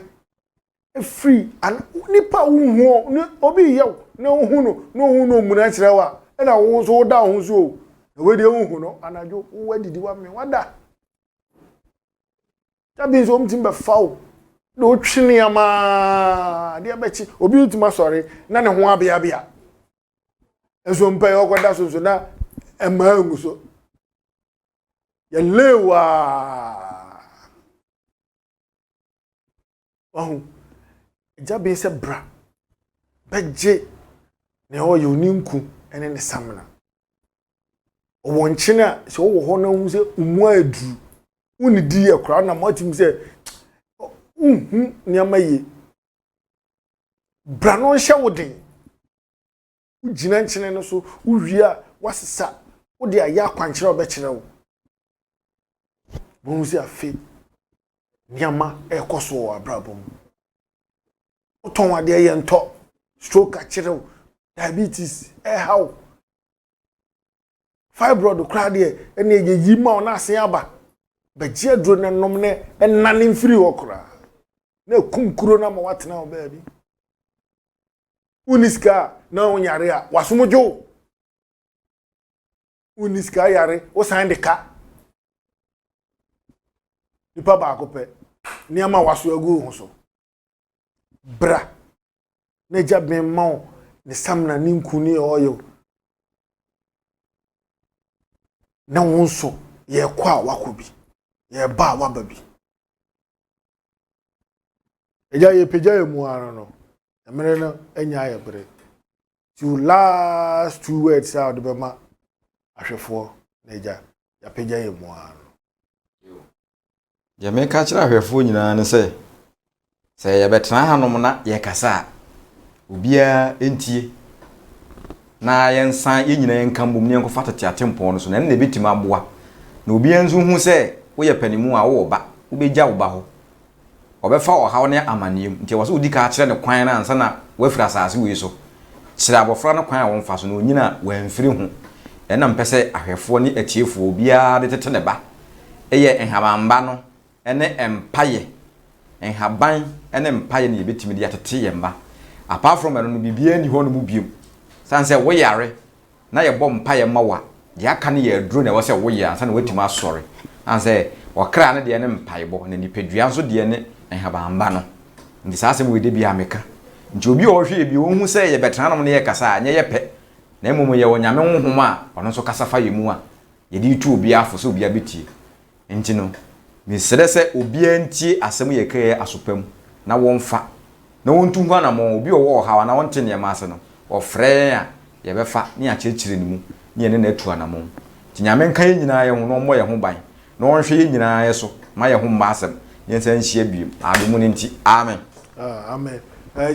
free and nipa wo ni obi yew na hu no muna kyerɛ wa na wo so da ho so na we de hu no anajo wo adidi wa me wada tabi so mtim be fawo na o twene ama de abechi obi utima sori na ne ho abia enso mpa yo kwada so na ema ngu so ya lewa jabe se bra beje ne ho yo ninku ene ne samna owo nchina se wo ho na hu se umu adu uni di akra na matim se niama ye bra no hye woden ugina nchine no so uwia wasesa wo de aya kwankyere obekere wo bo se afi niama ekoso abrabom oton ade ye nto stroke akere diabetes how fibroid crowd here ene ye ma ona ase aba beji adro ne nom ne enane mfiri okra na kumkuro na ma watena oba bi uniska na onyare a wasomojo uniska yare o san de ka nipa ba akope niama waso agu ho so bra na jaben ma ne samna ninku ni oyo na wonso ye kwa wakobi ye ba wababi eja ye peja ye mu ara no emere no enya ye bre to last 2 words out be ma ahwefo na eja ya peja ye mu ara ya me ka kira ahwefo nyina ne se ye betena hanom na ye kasa obia entie na yensan ye nyina yenka mbom ne enkofa tete atempon no so na ne betima aboa na obia nzu hu se wo ye panimu a wo ba wo beja wo ba ho obefa ohaw ne amaniem nti wo so odi ka kire ne kwan na ansa na wafira asase we so kire abofra no kwan a wonfa so na onyina wanfiri hu ena mpese ahwefo ne atiefo obia de tete ne ba eye enhabamba no ene empaye enhaban ene empaye ne yebetimi de atete yemba apart from eno no bibia ni ho no mu biem sanse wo yare na ye bom paye mawa de aka ne ye aduro na wo se wo ye ansa na watima asore anse wakra ne de ne mpaye bo na nipadua nso de ne enhabamba no ndi sase mu de bia meka nti obi o hwe bi wo hu se ye betena no ne ye kasa anye ye pe na emom ye wo nyame honhom a ono nso kasa fa ye mu a ye di tu obi afo so obi abetie nti no misere se obi antie asem ye kae asopam na wonfa na wontu hu anamo obi wo hawa na wonte ne ma ase no ofre a ye befa ne a chechire ne mu ne ne na atu anamo ti nyame nka ye nyina ye ho no mo ye ho ban na wonhwe ye nyina ye so ma ye ho mba asem ye nsa nhie biem adomu ne nti amen amen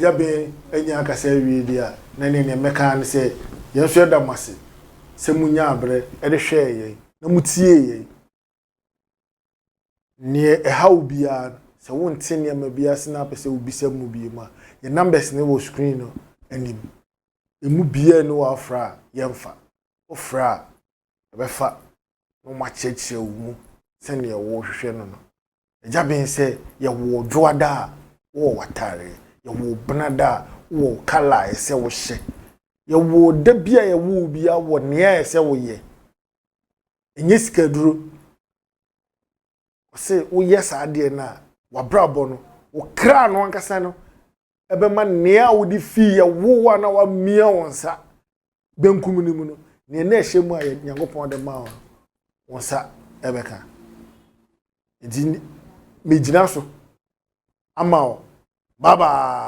ja be enya akasa wi dia na ne meka ne se ye so da mase se munya abre e de hwe ye na mutie ye ne how bia se wonte ne ma bia se na pese ubisa mu bia ma ye numbers ne wo screen no anim emu bia no afra yemfa ofra befa no ma cheche mu se ne wo hwehwe no no eja ben se ye wo dwoada wo watare yɛwɔ benada wɔ kala ɛsɛ wo hyɛ yɛwɔ da bia yɛwɔ bia wɔ nea ɛsɛ wo yɛ enye sika duro ɔsɛ woyɛ saa deɛ na wabrabɔ no wo kra no ankasa no ɛbɛma nea wodi fi yɛwɔ na wamia wɔn sa benkum ni mu no nea na ɛhyɛ mu a Nyankopɔn de ma wɔn sa ɛbɛka edi megyina so ama wo bye bye